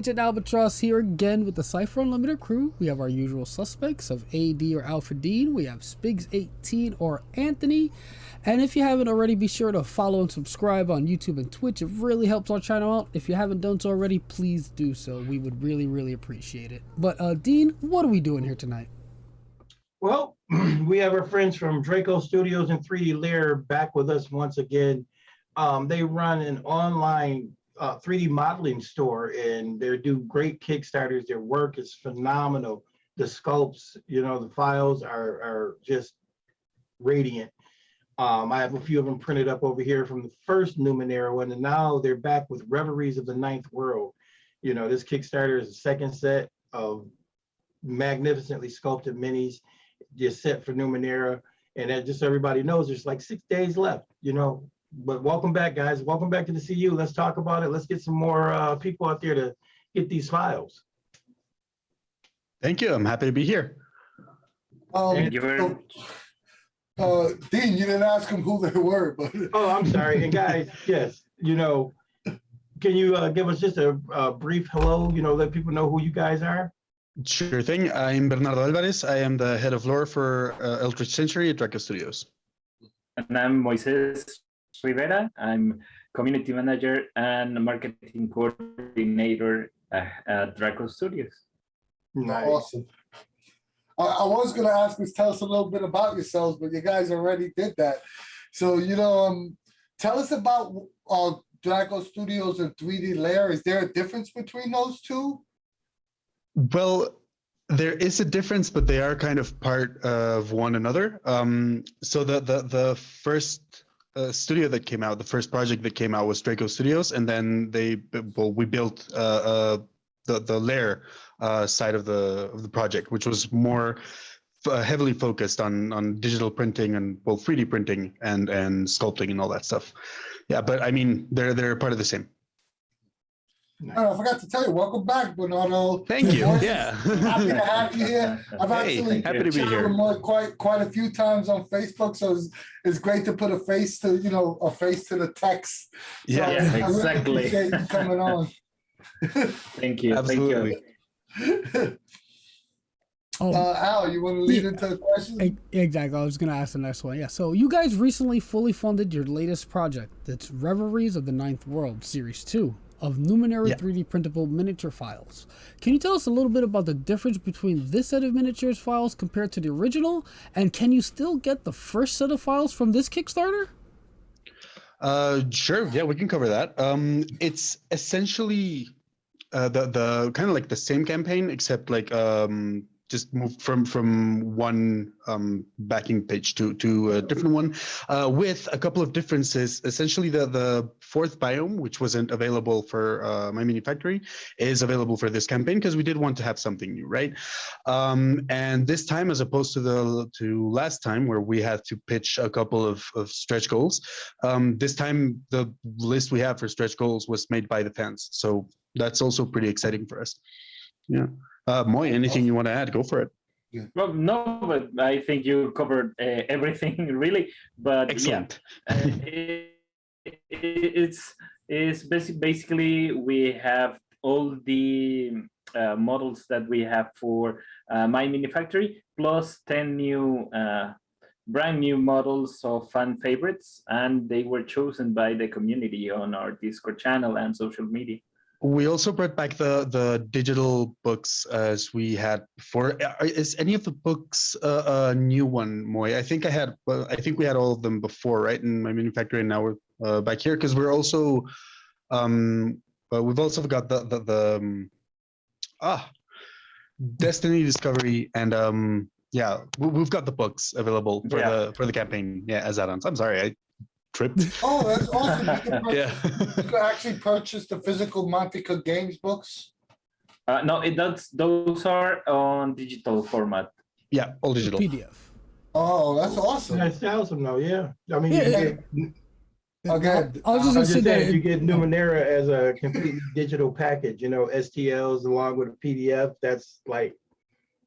Agent Albatross here again with the Cypher Unlimited crew. We have our usual suspects of AD or Alfred Dean. We have Spigs18 or Anthony. And if you haven't already, be sure to follow and subscribe on YouTube and Twitch. It really helps our channel out. If you haven't done so already, please do so. We would really appreciate it. But Dean, what are we doing here tonight? Well, we have our friends from Draco Studios and 3D Lair back with us once again. They run an online 3D modeling store, and they do great Kickstarters. Their work is phenomenal. The sculpts, you know, the files are just radiant. I have a few of them printed up over here from the first Numenera one, and now they're back with Reveries of the Ninth World. You know, this Kickstarter is the second set of magnificently sculpted minis, just set for Numenera. And that just so everybody knows, there's like 6 days left, you know. But welcome back, guys. Welcome back to the CU. Let's talk about it. Let's get some more people out there to get these files. Thank you. I'm happy to be here. Thank you very much. Dean, you didn't ask them who they were, but Oh, I'm sorry. And guys, yes, you know, can you give us just a brief hello? You know, let people know who you guys are. Sure thing. I'm Benardo Alvarez. I am the head of lore for Eldritch Century at Draco Studios. And I'm Moises Rivera. I'm community manager and marketing coordinator at Draco Studios. Nice. awesome. I was going to ask you to tell us a little bit about yourselves, but you guys already did that. So, you know, tell us about Draco Studios and 3D Lair. Is there a difference between those two? Well, there is a difference, but they are kind of part of one another. So the first studio that came out, the first project that came out was Draco Studios, and then we built the Lair side of the project, which was more heavily focused on digital printing and 3D printing and sculpting and all that stuff. Yeah, but I mean they're part of the same. I forgot to tell you, welcome back, Benardo. Thank you. Yeah. Happy to have you here. I've actually happy to be chatted here. with Moy quite a few times on Facebook, so it's great to put a face to, you know, a face to the text. So Yeah, I really exactly. appreciate you coming on. Thank you. Absolutely. Thank you. Al, you want to lead into the question? Exactly. I was going to ask the next one. Yeah. So you guys recently fully funded your latest project. That's Reveries of the Ninth World, Series 2 of Numenera 3D printable miniature files. Can you tell us a little bit about the difference between this set of miniatures files compared to the original? And can you still get the first set of files from this Kickstarter? Sure. Yeah, we can cover that. It's essentially the kind of like the same campaign, except like just moved from one backing page to a different one, with a couple of differences. Essentially, the fourth biome, which wasn't available for My Mini Factory, is available for this campaign because we did want to have something new, right? And this time, as opposed to last time where we had to pitch a couple of stretch goals, this time the list we have for stretch goals was made by the fans. So that's also pretty exciting for us. Yeah. Moy, anything you want to add? Go for it. Well, no, but I think you covered everything really. But excellent. Yeah, it's basically we have all the models that we have for My Mini Factory, plus 10 new brand new models of fan favorites, and they were chosen by the community on our Discord channel and social media. We also brought back the digital books as we had before. Is any of the books a new one, Moy? I think we had all of them before, right? In My Mini Factory, and now we're back here because we're also we've also got the Destiny Discovery, and yeah, we've got the books available for the campaign. Yeah, as add-ons. I'm sorry, I tripped. Oh, that's awesome. You Yeah. can actually purchase the physical Monte Cooke Games books. No, those are on digital format. Yeah, all digital. PDF. Oh, that's awesome. That's awesome, though. Yeah. I mean, Again, I was just gonna say that you get Numenera as a completely digital package. You know, STLs along with a PDF. That's like,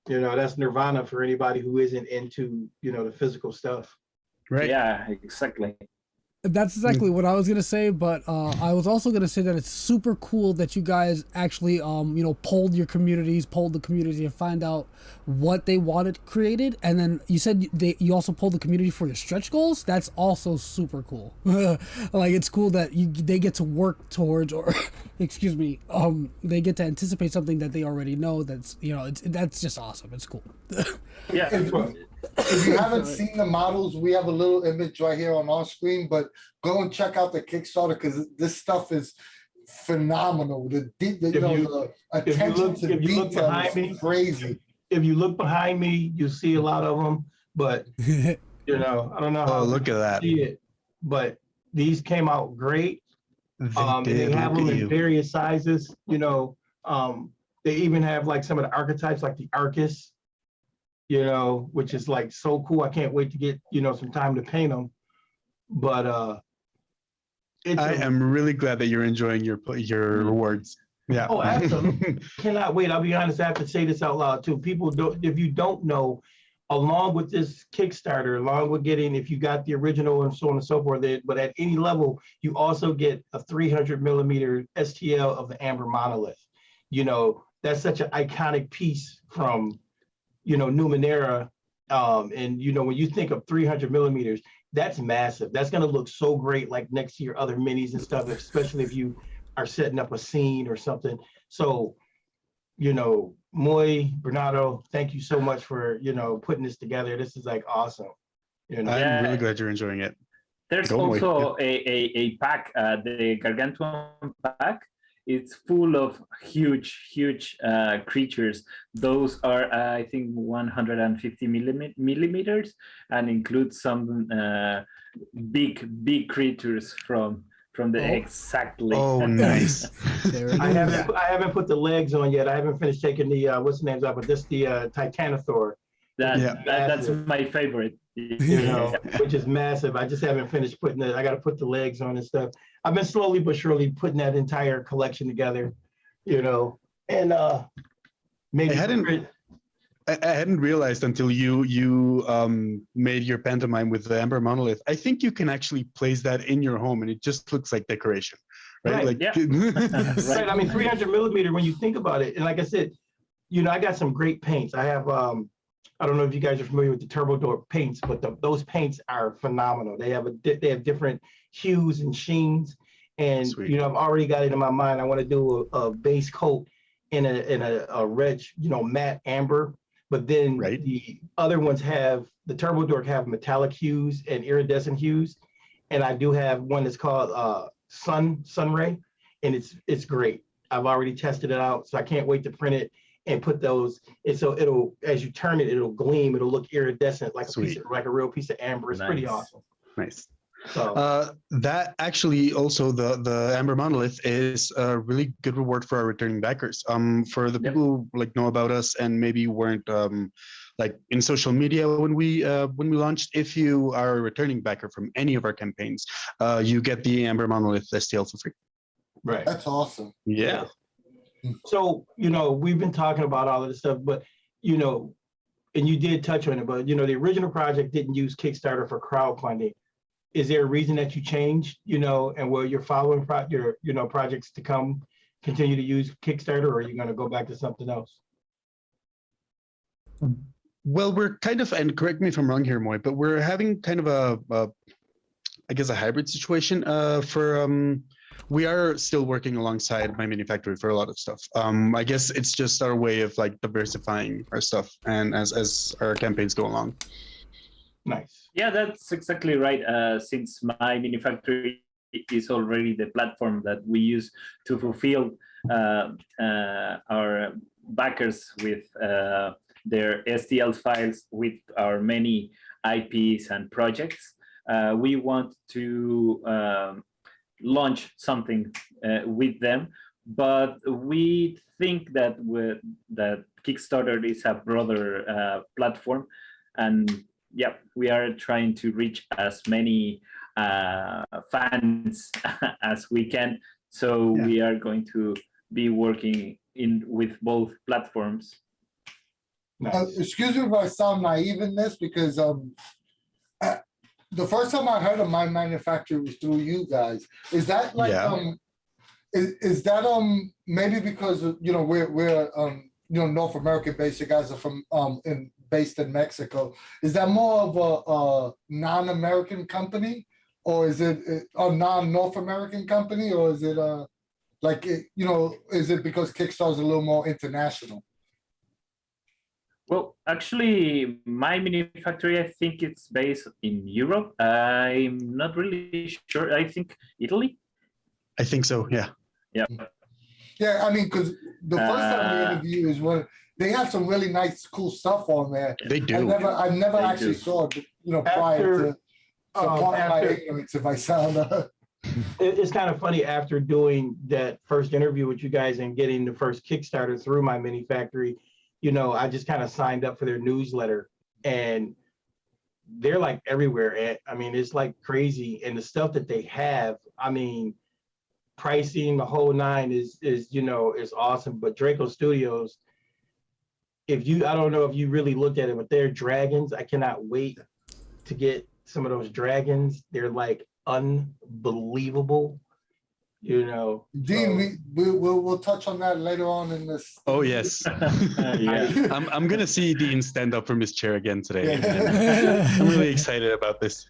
you know, that's nirvana for anybody who isn't into, you know, the physical stuff. Right. Yeah, exactly. That's exactly what I was gonna say, but I was also gonna say that it's super cool that you guys actually, polled the community to find out what they wanted created, and then you said you also polled the community for your stretch goals. That's also super cool. Like, it's cool that they get to work towards, or excuse me, they get to anticipate something that they already know. That's that's just awesome. It's cool. Yeah. If you haven't seen the models, we have a little image right here on our screen, but go and check out the Kickstarter because this stuff is phenomenal. The attention to detail is crazy. If you look behind me, you see a lot of them, but I don't know how. Oh, look at that! See it, but these came out great. They have look them at in you. various sizes. They even have like some of the archetypes, like the Arcus. Which is like so cool. I can't wait to get some time to paint them. But I am really glad that you're enjoying your rewards. Yeah. Oh, absolutely. Cannot wait. I'll be honest, I have to say this out loud too. People don't, if you don't know, along with this Kickstarter, along with getting, if you got the original and so on and so forth, but at any level, you also get a 300 millimeter STL of the Amber Monolith. That's such an iconic piece from Numenera, and when you think of 300 millimeters, that's massive. That's going to look so great, like next to your other minis and stuff, especially if you are setting up a scene or something. So, Bernardo, thank you so much for putting this together. This is like awesome. I'm really glad you're enjoying it. There's also a pack, the Gargantuan Pack. It's full of huge creatures. Those are, I think, 150 millimeters, and include some big creatures from the exactly. Oh, nice. I haven't put the legs on yet. I haven't finished taking the what's the names out, but this the Titanosaur. That's my favorite. Which is massive. I just haven't finished putting it. I got to put the legs on and stuff. I've been slowly but surely putting that entire collection together, and maybe I hadn't realized until you made your pantomime with the Amber Monolith. I think you can actually place that in your home, and it just looks like decoration, right? Right. Right. I mean, 300 millimeter. When you think about it, and like I said, I got some great paints. I have. I don't know if you guys are familiar with the Turbo Door paints, but those paints are phenomenal. They have different hues and sheens, and Sweet. I've already got it in my mind. I want to do a base coat in a red, matte amber. But then the other ones the Turbo Door have metallic hues and iridescent hues, and I do have one that's called Sunray, and it's great. I've already tested it out, so I can't wait to print it and put those, and so it'll, as you turn it, it'll gleam, it'll look iridescent, like a real piece of amber. It's pretty awesome. Nice. So that actually also the Amber Monolith is a really good reward for our returning backers. For the people who know about us and maybe weren't in social media when we launched, if you are a returning backer from any of our campaigns, you get the Amber Monolith STL for free. Right. That's awesome. Yeah. So, we've been talking about all of this stuff, but, and you did touch on it, but, the original project didn't use Kickstarter for crowdfunding. Is there a reason that you changed, and will your following projects to come continue to use Kickstarter, or are you going to go back to something else? Well, we're kind of, and correct me if I'm wrong here, Moy, but we're having kind of a hybrid situation we are still working alongside My Mini Factory for a lot of stuff. I guess it's just our way of diversifying our stuff and as our campaigns go along. Nice. Yeah, that's exactly right. Since My Mini Factory is already the platform that we use to fulfill our backers with their STL files with our many IPs and projects, we want to launch something with them, but we think that that Kickstarter is a broader platform, and we are trying to reach as many fans as we can. So we are going to be working with both platforms. Nice. Excuse me if I sound naive in this, because the first time I heard of my manufacturer was through you guys. Is that like Yeah. is that maybe because we're North American based, you guys are from based in Mexico. Is that more of a non-American company, or is it a non-North American company, or is it is it because Kickstarter is a little more international? Well, actually, my manufacturer, I think it's based in Europe. I'm not really sure. I think Italy. I think so. Yeah. Yeah. Yeah, I mean, because the first time we interviewed is when they have some really nice, cool stuff on there. They do. I never They actually do. saw it, prior to. So pardon my ignorance if I sound. It's kind of funny, after doing that first interview with you guys and getting the first Kickstarter through my mini factory, I just kind of signed up for their newsletter, and they're like everywhere. I mean, it's like crazy. And the stuff that they have, I mean, pricing, the whole nine is awesome. But Draco Studios, I don't know if you really looked at it, but their dragons, I cannot wait to get some of those dragons. They're like unbelievable, Dean, we'll touch on that later on in this. Oh yes. Yeah. I'm gonna see Dean stand up from his chair again today. Yeah. I'm really excited about this.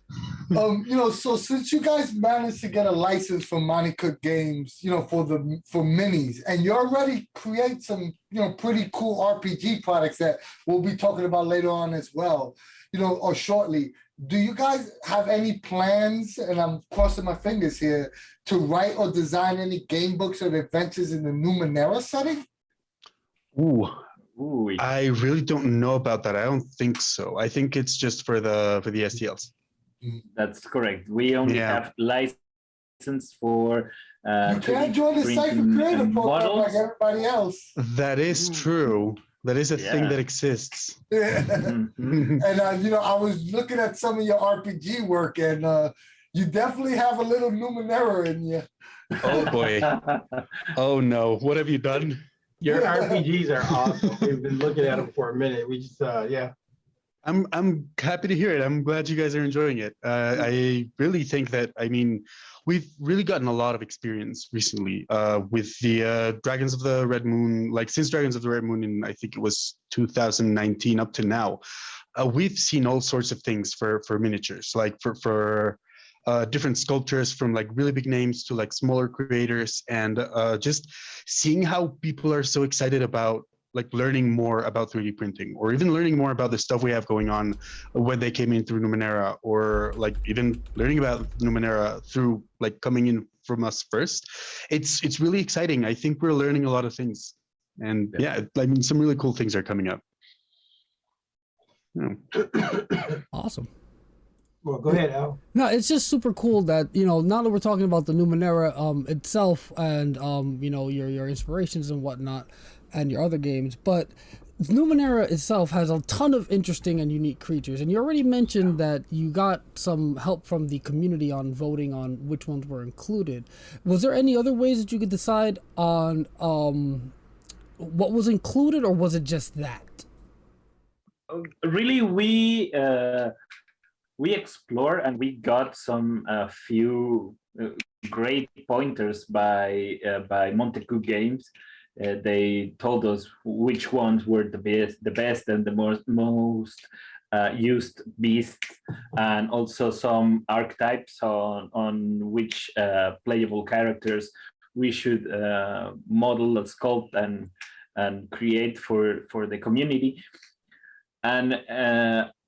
So since you guys managed to get a license from Monte Cooke Games, for minis, and you already create some, pretty cool RPG products that we'll be talking about later on as well, or shortly. Do you guys have any plans, and I'm crossing my fingers here, to write or design any game books or adventures in the Numenera setting? Ooh. I really don't know about that. I don't think so. I think it's just for the STLs. That's correct. We only have license for. You can't join the Cypher Creator program like everybody else. That is true. That is a thing that exists. Yeah. Mhm. And I was looking at some of your RPG work, and you definitely have a little Numenera in you. Oh boy. Oh no. What have you done? Your RPGs are awesome. We've been looking at them for a minute. We just I'm happy to hear it. I'm glad you guys are enjoying it. I really think that, we've really gotten a lot of experience recently with the Dragons of the Red Moon. Like since Dragons of the Red Moon in, I think it was 2019 up to now, we've seen all sorts of things for miniatures, like for different sculptors, from like really big names to like smaller creators, and just seeing how people are so excited about like learning more about 3D printing, or even learning more about the stuff we have going on when they came in through Numenera, or like even learning about Numenera through like coming in from us first. It's really exciting. I think we're learning a lot of things, and some really cool things are coming up. Awesome. well, go ahead, Al. No, it's just super cool that, now that we're talking about the Numenera itself, and your inspirations and whatnot, and your other games, but Numenera itself has a ton of interesting and unique creatures, and you already mentioned that you got some help from the community on voting on which ones were included. Was there any other ways that you could decide on what was included, or was it just that? Really, we explored, and we got some few great pointers by Monte Games. They told us which ones were the best and the most used beasts, and also some archetypes on which playable characters we should model, sculpt, and create for the community. And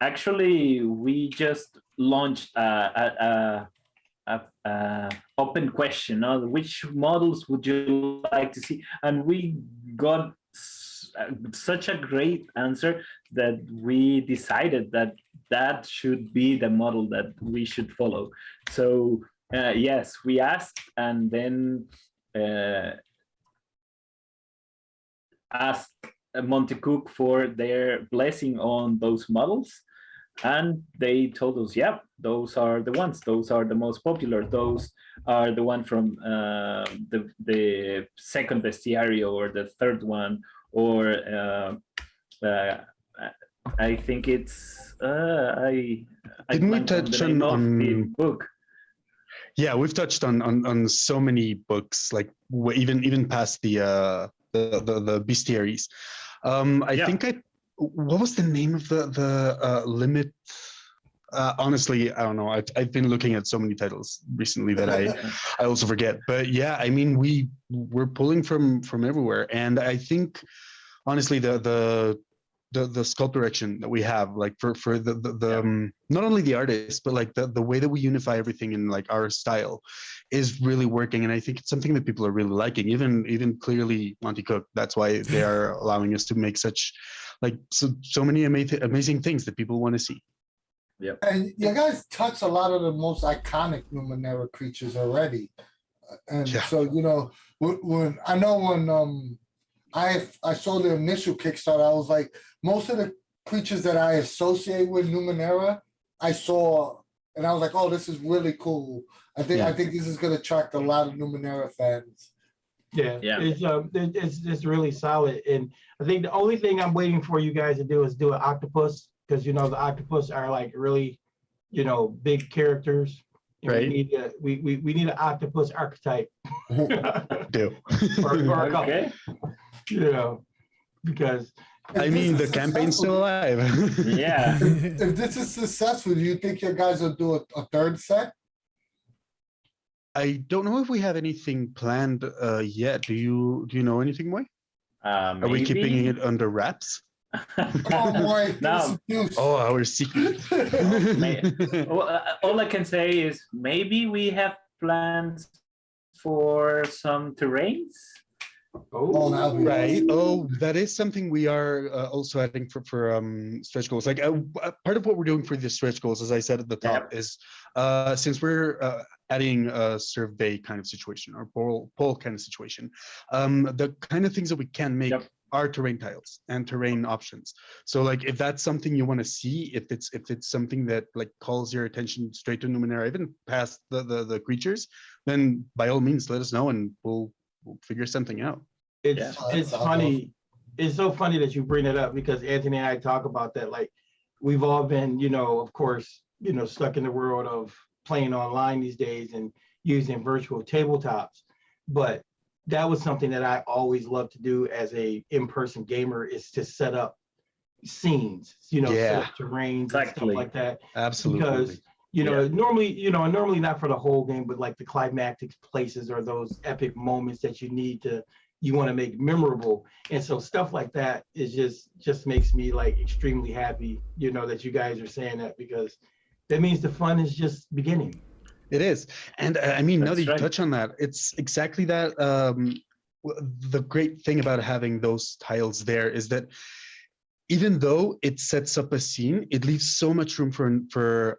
actually, we just launched a open question on which models would you like to see, and we got such a great answer that we decided that should be the model that we should follow. So yes, we asked, and then asked Monte Cooke for their blessing on those models, and they told us, yeah, those are the ones. Those are the most popular. Those are the one from the second bestiario, or the third one, or I think it's I Didn't we blanked on the touch name of the on book. Yeah, we've touched on so many books, like even past the bestiaries. I Yeah. think what was the name of the limit? Honestly, I don't know. I've been looking at so many titles recently that I also forget. But yeah, I mean, we're pulling from everywhere, and I think honestly the sculpt direction that we have, like for the not only the artist, but like the way that we unify everything in like our style is really working, and I think it's something that people are really liking. Even clearly Monte Cooke, that's why they are allowing us to make such like so many amazing things that people want to see. Yeah. And you guys touch a lot of the most iconic Numenera creatures already. And Yeah. so, you know, when I saw the initial Kickstarter, I was like, most of the creatures that I associate with Numenera, I saw, and I was like, oh, this is really cool. I think this is going to attract a lot of Numenera fans. Yeah, Yeah. It's really solid, and I think the only thing I'm waiting for you guys to do is do an octopus, because you know the octopus are like really, you know, big characters. And Right. We need an octopus archetype. Do. or a couple, Okay. you know, because I mean, the campaign's still alive. Yeah. If this is successful, do you think you guys will do a third set? I don't know if we have anything planned yet. Do you know anything, Moy? Are we keeping it under wraps? Oh boy, No. Oh, our secret. All I can say is maybe we have plans for some terrains. Oh, that'd be Right. Oh, that is something we are also adding for stretch goals. Like part of what we're doing for the stretch goals, as I said at the top, is since we're adding a survey kind of situation or poll kind of situation, the kind of things that we can make are terrain tiles and terrain options. So like if that's something you want to see, if it's something that like calls your attention straight to Numenera, even past the creatures, then by all means let us know and we'll figure something out. It's funny. It's so funny that you bring it up, because Anthony and I talk about that. Like, we've all been, you know, of course, you know, stuck in the world of playing online these days and using virtual tabletops. But that was something that I always loved to do as a in-person gamer, is to set up scenes, you know, set up terrains and stuff like that. Absolutely. Because you know, normally not for the whole game, but like the climactic places or those epic moments that you want to make memorable. And so stuff like that is just makes me like extremely happy, you know, that you guys are saying that, because that means the fun is just beginning. It is. And I mean, now that you right. touch on that, it's exactly that. The great thing about having those tiles there is that even though it sets up a scene, it leaves so much room for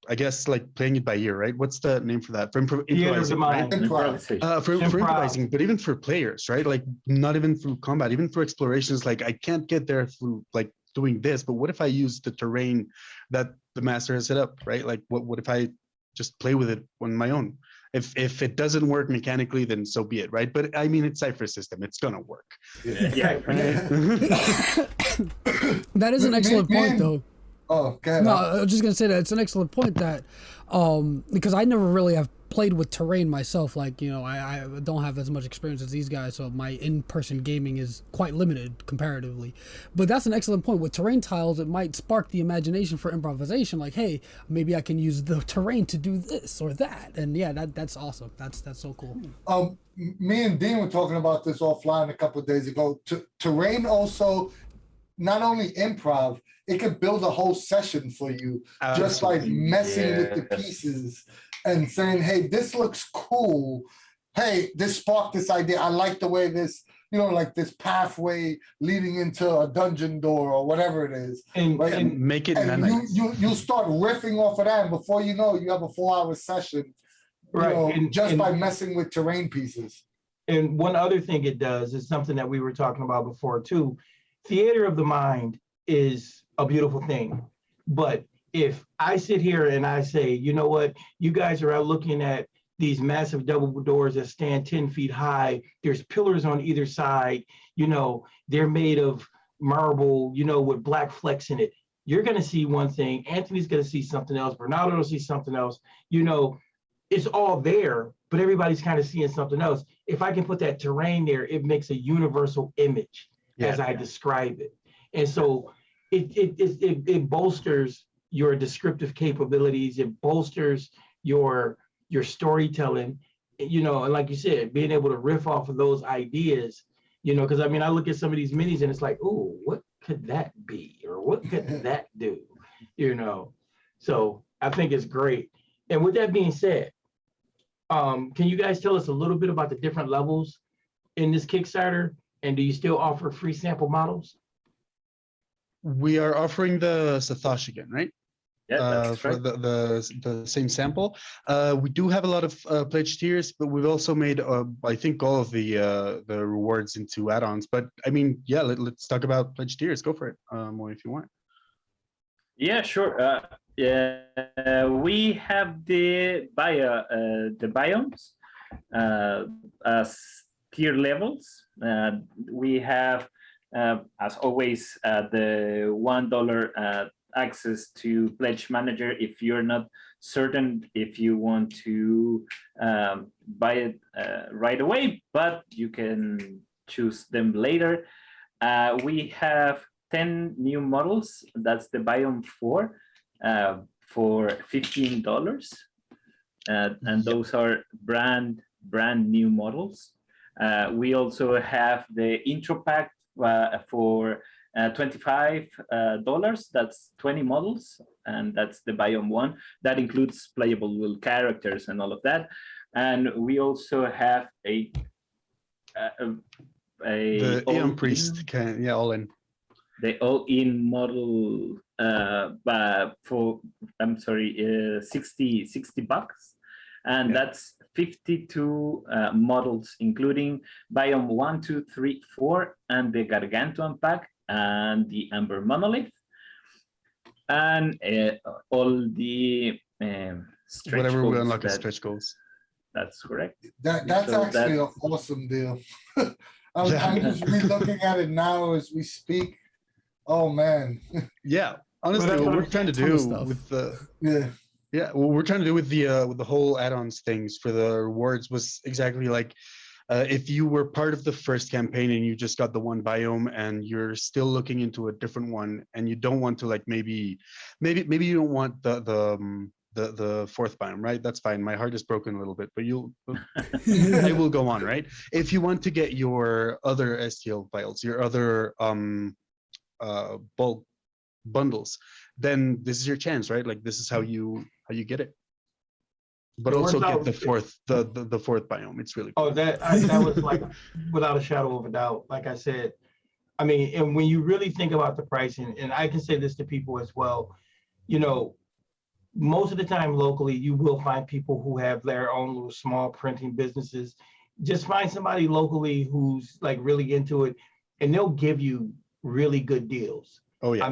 I guess like playing it by ear, right? What's the name for that? For improvising, right? For improvising, but even for players, right? Like not even through combat, even through explorations. Like I can't get there through like doing this, but what if I use the terrain that the master has set up, right? Like what if I just play with it on my own? If it doesn't work mechanically, then so be it, right? But I mean, it's Cypher system; it's gonna work. Yeah. That is an excellent point, though. Oh, okay. No, I was just gonna say that it's an excellent point that, because I never really have played with terrain myself. Like, you know, I don't have as much experience as these guys, so my in-person gaming is quite limited comparatively. But that's an excellent point. With terrain tiles, it might spark the imagination for improvisation. Like, hey, maybe I can use the terrain to do this or that. And yeah, that's awesome. That's so cool. Me and Dean were talking about this offline a couple of days ago. Terrain also, not only improv, it could build a whole session for you, just like messing with the pieces and saying, hey, this looks cool. Hey, this sparked this idea. I like the way this, you know, like this pathway leading into a dungeon door or whatever it is. And make it and you start riffing off of that, and before you know, you have a 4-hour session, just by messing with terrain pieces. And one other thing it does is something that we were talking about before too. Theater of the mind is a beautiful thing. But if I sit here and I say, you know what, you guys are out looking at these massive double doors that stand 10 feet high, there's pillars on either side, you know, they're made of marble, you know, with black flecks in it. you're going to see one thing, Anthony's going to see something else, Bernardo will see something else. It's all there, but everybody's kind of seeing something else. If I can put that terrain there, it makes a universal image as I describe it. And so it bolsters your descriptive capabilities. It bolsters your storytelling, and like you said, being able to riff off of those ideas, because I look at some of these minis and it's like, oh, what could that be? Or what could that do? So I think it's great. And with that being said, can you guys tell us a little bit about the different levels in this Kickstarter? And do you still offer free sample models? We are offering the Sathosh again, right? Yeah, that's for right. the same sample. We do have a lot of pledge tiers, but we've also made I think all of the rewards into add-ons. But yeah, let's talk about pledge tiers. Go for it, Moy, if you want. Yeah, sure. We have the biomes as tier levels. We have, as always, the $1 access to Pledge Manager if you're not certain if you want to buy it right away, but you can choose them later. We have 10 new models. That's the biome 4 for $15. And those are brand new models. We also have the intro pack for $25. That's 20 models, and that's the biome 1. That includes playable little characters and all of that. And we also have the Aeon Priest all in. The all-in model for $60, and that's 52 models, including biome 1, 2, 3, 4, and the Gargantuan Pack and the Amber Monolith, and all the stretch whatever we goals unlock as stretch goals. That's correct. That's actually an awesome deal. I'm just re-looking at it now as we speak. Oh man. Yeah, honestly, what we're trying to do with what we're trying to do with the whole add-ons things for the rewards was exactly like, if you were part of the first campaign and you just got the one biome and you're still looking into a different one and you don't want to, like, maybe you don't want the fourth biome, right? That's fine. My heart is broken a little bit, but I will go on, right? If you want to get your other STL files, your other bulk bundles, then this is your chance, right? Like, this is how you get it. But also get the fourth biome. It's really cool. That was like without a shadow of a doubt. Like I said, and when you really think about the pricing, and I can say this to people as well, most of the time locally, you will find people who have their own little small printing businesses. Just find somebody locally who's like really into it, and they'll give you really good deals. Oh yeah.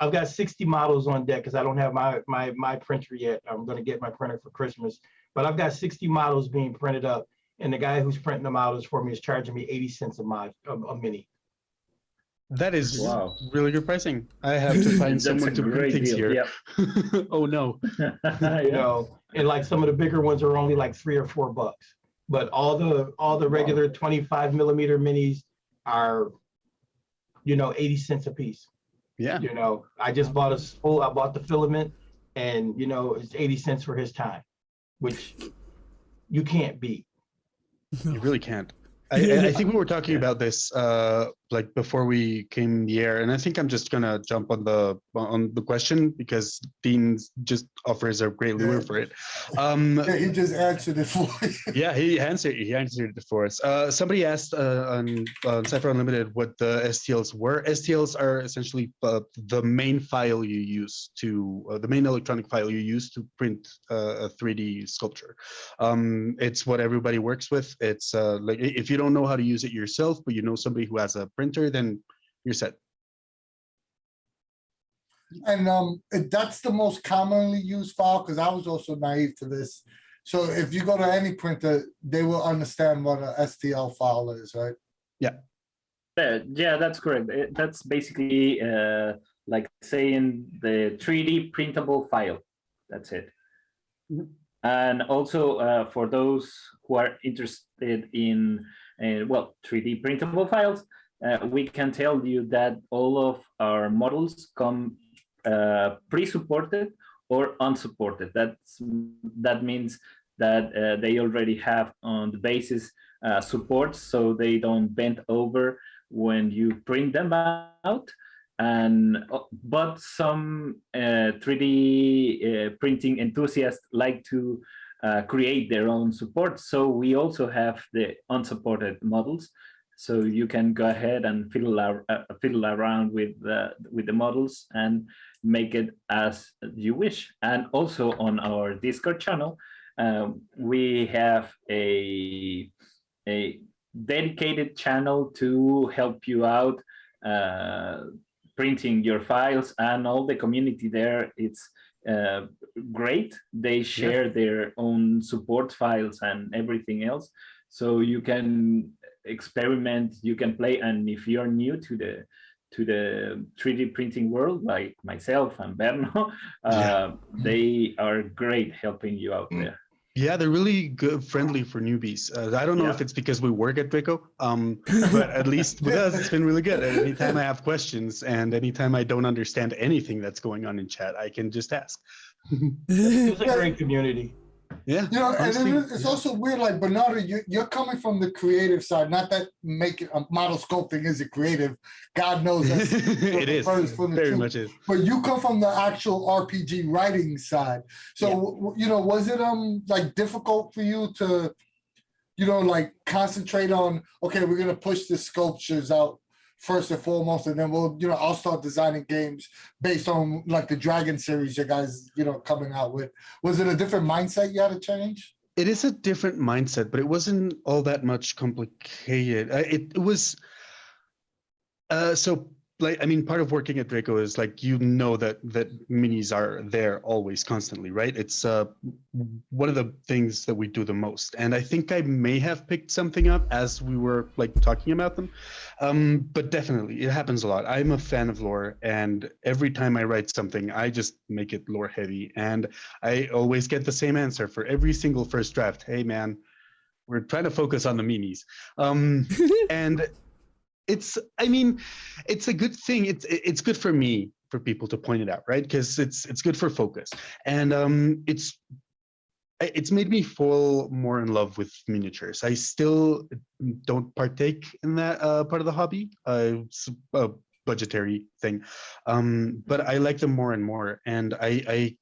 I've got 60 models on deck because I don't have my printer yet. I'm going to get my printer for Christmas, but I've got 60 models being printed up, and the guy who's printing them out for me is charging me 80 cents a mini. That is really good pricing. I have to find someone to print things here. Yep. Oh no. And like some of the bigger ones are only like $3 or $4, but all the regular 25 millimeter minis are 80 cents a piece. Yeah. I just bought I bought the filament, and it's 80 cents for his time, which you can't beat. You really can't. I think we were talking about this like before we came in the air, and I think I'm just gonna jump on the question because Dean just offers a great lure for it. He just answered it for you. Yeah, he answered it for us. Somebody asked on Cypher Unlimited what the STLs were. STLs are essentially the main file you use the main electronic file you use to print a 3D sculpture. It's what everybody works with. It's like, if you don't know how to use it yourself, but you know somebody who has a printer, then you're set. And that's the most commonly used file, because I was also naive to this. So if you go to any printer, they will understand what an STL file is, right? Yeah. Yeah, that's correct. That's basically like saying the 3D printable file. That's it. Mhm. And also for those who are interested in, 3D printable files, we can tell you that all of our models come pre-supported or unsupported. That means that they already have on the basis support, so they don't bend over when you print them out. And but some 3D printing enthusiasts like to create their own support. So we also have the unsupported models. So you can go ahead and fiddle around with the models and make it as you wish. And also on our Discord channel, we have a dedicated channel to help you out printing your files, and all the community there, it's great. They share their own support files and everything else, so you can experiment, you can play. And if you're new to the 3D printing world, like myself and Berno, they are great helping you out there. Yeah, they're really good, friendly for newbies. I don't know if it's because we work at Draco, but at least with us, it's been really good. Anytime I have questions and anytime I don't understand anything that's going on in chat, I can just ask. It's a great community. Yeah, You know, honestly, and it's also weird, like Bernardo, you're coming from the creative side. Not that making a model sculpting is a creative. God knows that's it is very much is. But you come from the actual RPG writing side. So you know, was it like difficult for you to, you know, like concentrate on, okay, we're gonna push the sculptures out first and foremost, and then we'll, you know, I'll start designing games based on like the Dragon series you guys, you know, coming out with. Was it a different mindset you had to change? It is a different mindset, but it wasn't all that much complicated. It was so like, I mean, part of working at Draco is like, you know, that minis are there always, constantly, right? It's one of the things that we do the most. And I think I may have picked something up as we were like talking about them, but definitely it happens a lot. I'm a fan of lore, and every time I write something, I just make it lore heavy, and I always get the same answer for every single first draft. Hey man, we're trying to focus on the minis. And it's, I mean, it's a good thing. It's good for me, for people to point it out, right? Because it's good for focus, and it's made me fall more in love with miniatures. I still don't partake in that part of the hobby. It's a budgetary thing, but I like them more and more, and I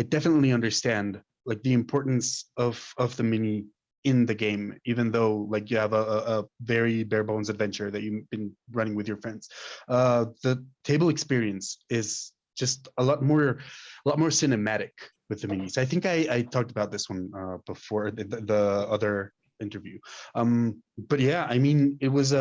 definitely understand like the importance of the mini in the game, even though like you have a very bare bones adventure that you've been running with your friends. The table experience is just a lot more cinematic with the minis. I think I talked about this one before the other interview. But yeah, I mean, it was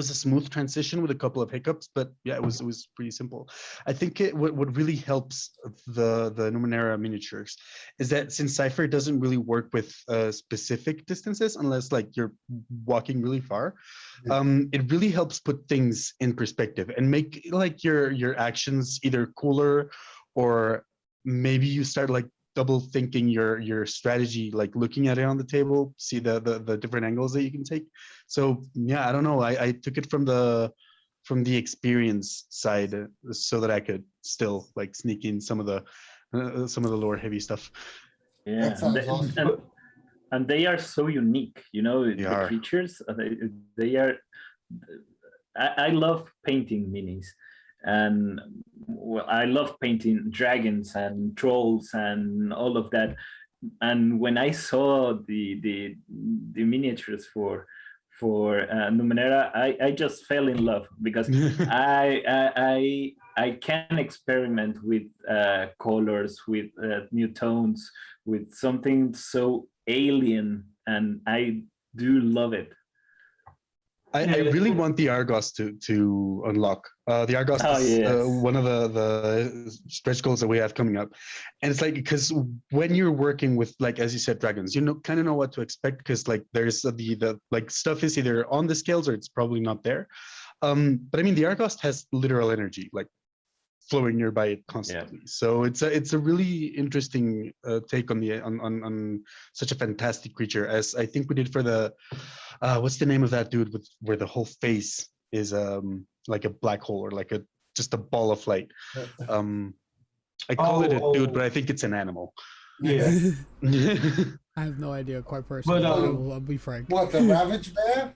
a smooth transition with a couple of hiccups, but yeah, it was pretty simple. I think what really helps the Numenera miniatures is that since Cypher doesn't really work with specific distances unless like you're walking really far, it really helps put things in perspective and make like your actions either cooler, or maybe you start like double thinking your strategy, like looking at it on the table, see the different angles that you can take. So yeah, I don't know, I took it from the experience side so that I could still like sneak in some of the lore heavy stuff. Yeah, That sounds awesome. And they are so unique, you know, They the are. creatures, they are, I love painting minis. And well, I love painting dragons and trolls and all of that. And when I saw the miniatures for Numenera, I just fell in love, because I can experiment with colors, with new tones, with something so alien, and I do love it. I really want the Argos to unlock. The Argos is yes. one of the stretch goals that we have coming up, and it's like because when you're working with, like as you said, dragons, you kind of know what to expect because like there's the like stuff is either on the scales or it's probably not there. But I mean, the Argos has literal energy, like flowing nearby it constantly. So it's a really interesting take on such a fantastic creature, as I think we did for the what's the name of that dude with where the whole face is like a black hole or like just a ball of light. I call it a dude, but I think it's an animal. Yeah. I have no idea, quite personally. But, I'll be frank. What, the Ravage Bear?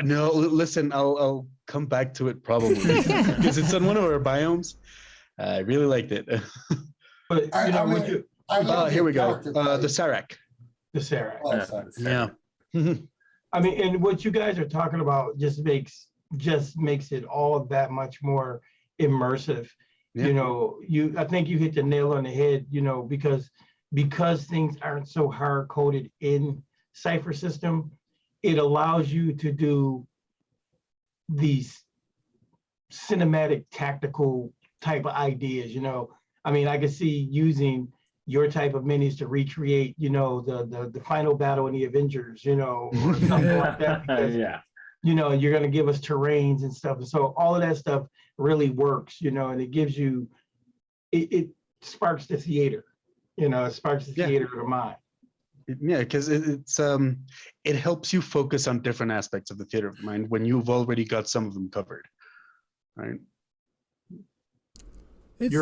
No, listen, I'll come back to it probably because it's on one of our biomes. I really liked it. But you know, would you, here we go. The Sarak. the Sarah. Oh, sorry. Yeah. I mean, and what you guys are talking about just makes it all that much more immersive. Yeah. You know, I think you hit the nail on the head, you know, because things aren't so hard coded in Cypher system, it allows you to do these cinematic tactical type of ideas, you know. I mean, I could see using your type of minis to recreate, you know, the final battle in the Avengers, you know, or something like that. Because, you know, you're going to give us terrains and stuff. And so all of that stuff really works, you know, and it gives you, it sparks the theater, you know, it sparks the theater of the mind. Yeah, because it helps you focus on different aspects of the theater of the mind when you've already got some of them covered, right? It's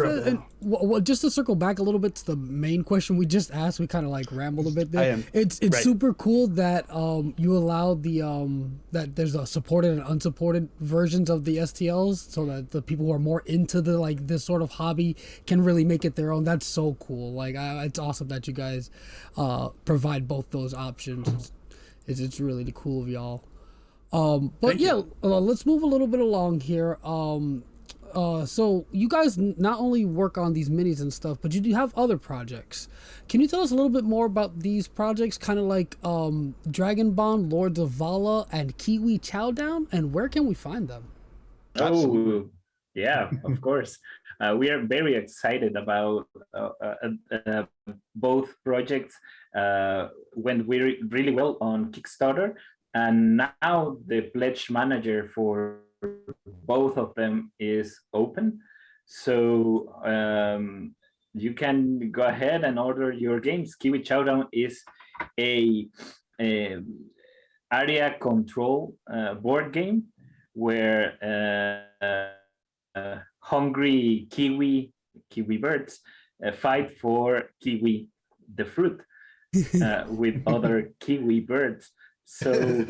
well, just to circle back a little bit to the main question we just asked, we kind of like rambled a bit there. It's right. Super cool that you allow the that there's a supported and unsupported versions of the STLs, so that the people who are more into the like this sort of hobby can really make it their own. That's so cool. Like it's awesome that you guys provide both those options. It's really cool of y'all. But yeah, let's move a little bit along here. So you guys not only work on these minis and stuff, but you do have other projects. Can you tell us a little bit more about these projects, kind of like Dragonbond, Lords of Vala, and Kiwi Chowdown, and where can we find them? Oh, yeah, of course. We are very excited about both projects. Went really well on Kickstarter, and now the pledge manager for both of them is open, so you can go ahead and order your games. Kiwi Chowdown is a area control board game where hungry kiwi birds fight for kiwi the fruit with other kiwi birds. So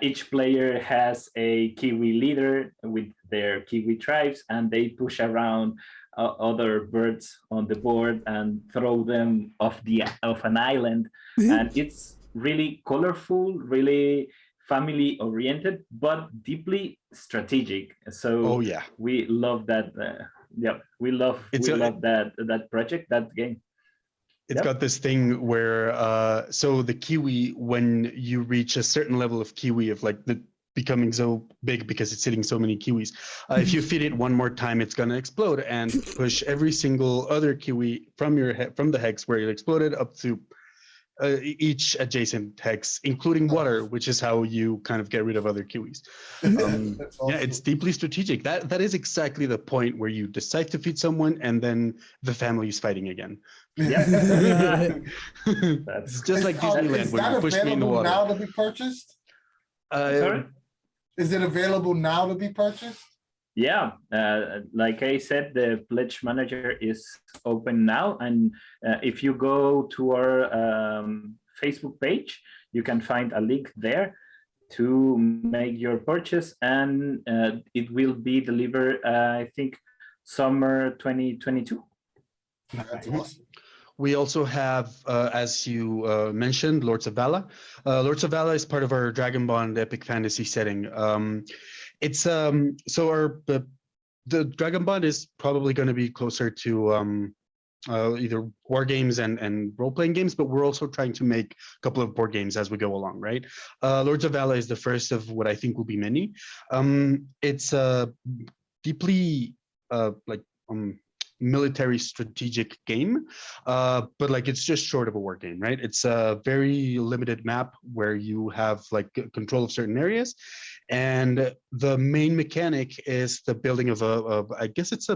each player has a Kiwi leader with their Kiwi tribes, and they push around other birds on the board and throw them off an island. And it's really colorful, really family oriented, but deeply strategic. So we love that. We love that project, that game. It's got this thing where, so the kiwi, when you reach a certain level of kiwi, of like becoming so big because it's hitting so many kiwis, if you feed it one more time, it's gonna explode and push every single other kiwi from the hex where it exploded up to each adjacent hex, including water, which is how you kind of get rid of other kiwis. Awesome. Yeah, it's deeply strategic. That is exactly the point where you decide to feed someone and then the family is fighting again. Yeah. It's just like Disneyland when you push me in the water. Now to be purchased? Sorry? Is it available now to be purchased? Yeah, like I said, the pledge manager is open now, and if you go to our Facebook page, you can find a link there to make your purchase, and it will be delivered, I think, summer 2022. That's awesome. We also have, as you mentioned, Lords of Vala. Lords of Vala is part of our Dragonbond epic fantasy setting. It's so the Dragonbond is probably going to be closer to either war games and role-playing games, but we're also trying to make a couple of board games as we go along, right? Lords of Valor is the first of what I think will be many. It's a deeply military strategic game, but like it's just short of a war game, right? It's a very limited map where you have like control of certain areas, and the main mechanic is the building of I guess it's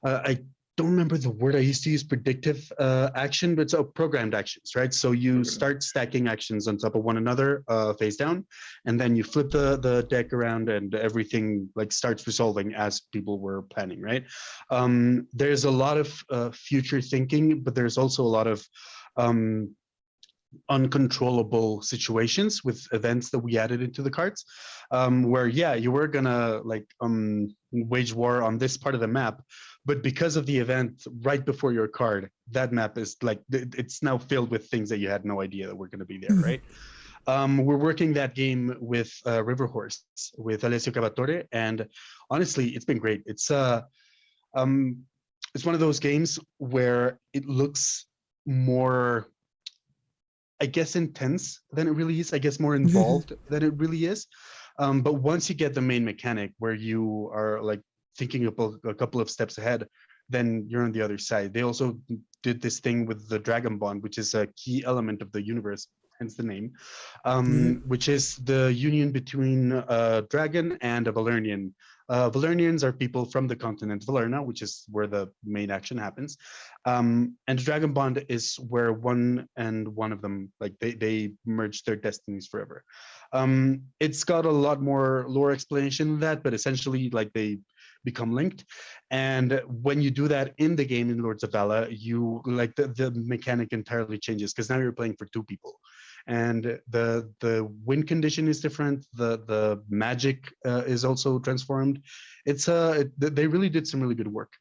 I don't remember the word I used to use, predictive action, but it's programmed actions, right? So you start stacking actions on top of one another face down, and then you flip the deck around and everything like starts resolving as people were planning, right? There's a lot of future thinking, but there's also a lot of uncontrollable situations with events that we added into the cards, where yeah, you were gonna like wage war on this part of the map, but because of the event right before your card, that map is like it's now filled with things that you had no idea that were going to be there, right? We're working that game with River Horse with Alessio Cavatore, and honestly, it's been great. It's one of those games where it looks more, I guess, intense than it really is. I guess more involved than it really is. But once you get the main mechanic where you are like thinking about a couple of steps ahead, then you're on the other side. They also did this thing with the Dragonbond, which is a key element of the universe, hence the name, which is the union between a dragon and a Valernian. Valernians are people from the continent Valerna, which is where the main action happens. And Dragonbond is where one of them, like they merge their destinies forever. It's got a lot more lore explanation than that, but essentially like they become linked. And when you do that in the game in Lords of Valor, you like the mechanic entirely changes because now you're playing for two people. And the win condition is different. The magic is also transformed. It's they really did some really good work.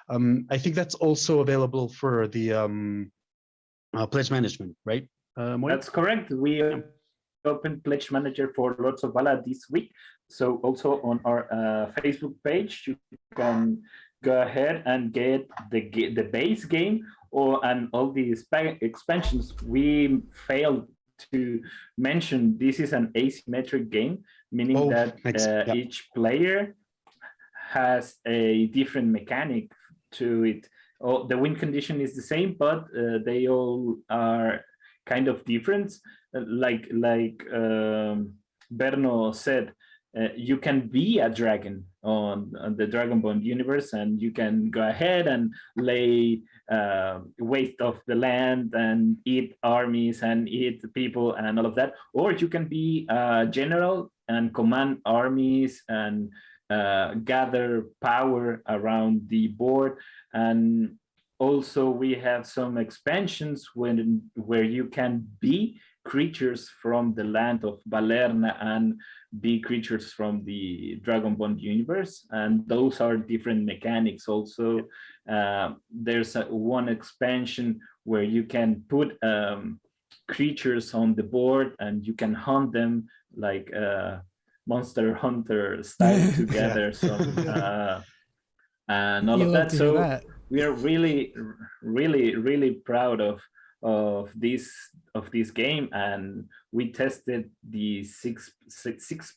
I think that's also available for the pledge management, right? That's correct. We opened Pledge Manager for Lords of Valor this week. So also on our Facebook page, you can go ahead and get the base game and all the expansions. We failed to mention this is an asymmetric game, meaning that each player has a different mechanic to it. The win condition is the same, but they all are kind of different. Like Berno said, you can be a dragon on the Dragonbond universe, and you can go ahead and lay waste of the land and eat armies and eat people and all of that. Or you can be a general and command armies and gather power around the board. And also we have some expansions where you can be creatures from the land of Valerna and be creatures from the Dragonbond universe, and those are different mechanics also. There's one expansion where you can put creatures on the board and you can hunt them like Monster Hunter style to gather some and all of that. So we are really, really, really proud of this game, and we tested the six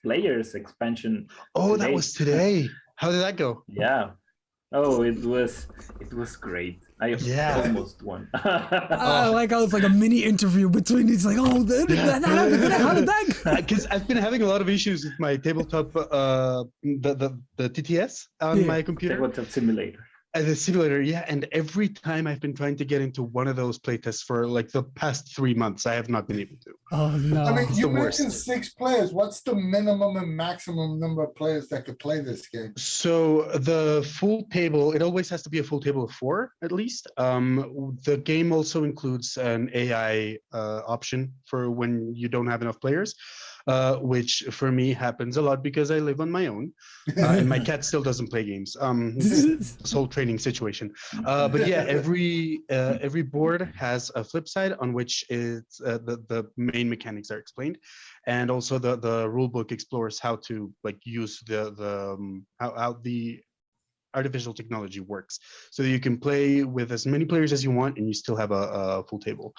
players expansion. Oh, today. That was today. How did that go? Yeah. Oh, it was great. I almost won. I like how it's like a mini interview between these. Like, oh, that happened. How did that? Because I've been having a lot of issues with my tabletop, the TTS on my computer. Tabletop simulator. The simulator, yeah, and every time I've been trying to get into one of those playtests for like the past 3 months, I have not been able to. Oh no! I mean, you mentioned 6 players. What's the minimum and maximum number of players that could play this game? So the full table, it always has to be a full table of 4 at least. The game also includes an AI option for when you don't have enough players. Which for me happens a lot because I live on my own, and my cat still doesn't play games. This whole training situation. But yeah, every board has a flip side on which it's the main mechanics are explained, and also the rule book explores how to like use how the artificial technology works, so that you can play with as many players as you want, and you still have a full table.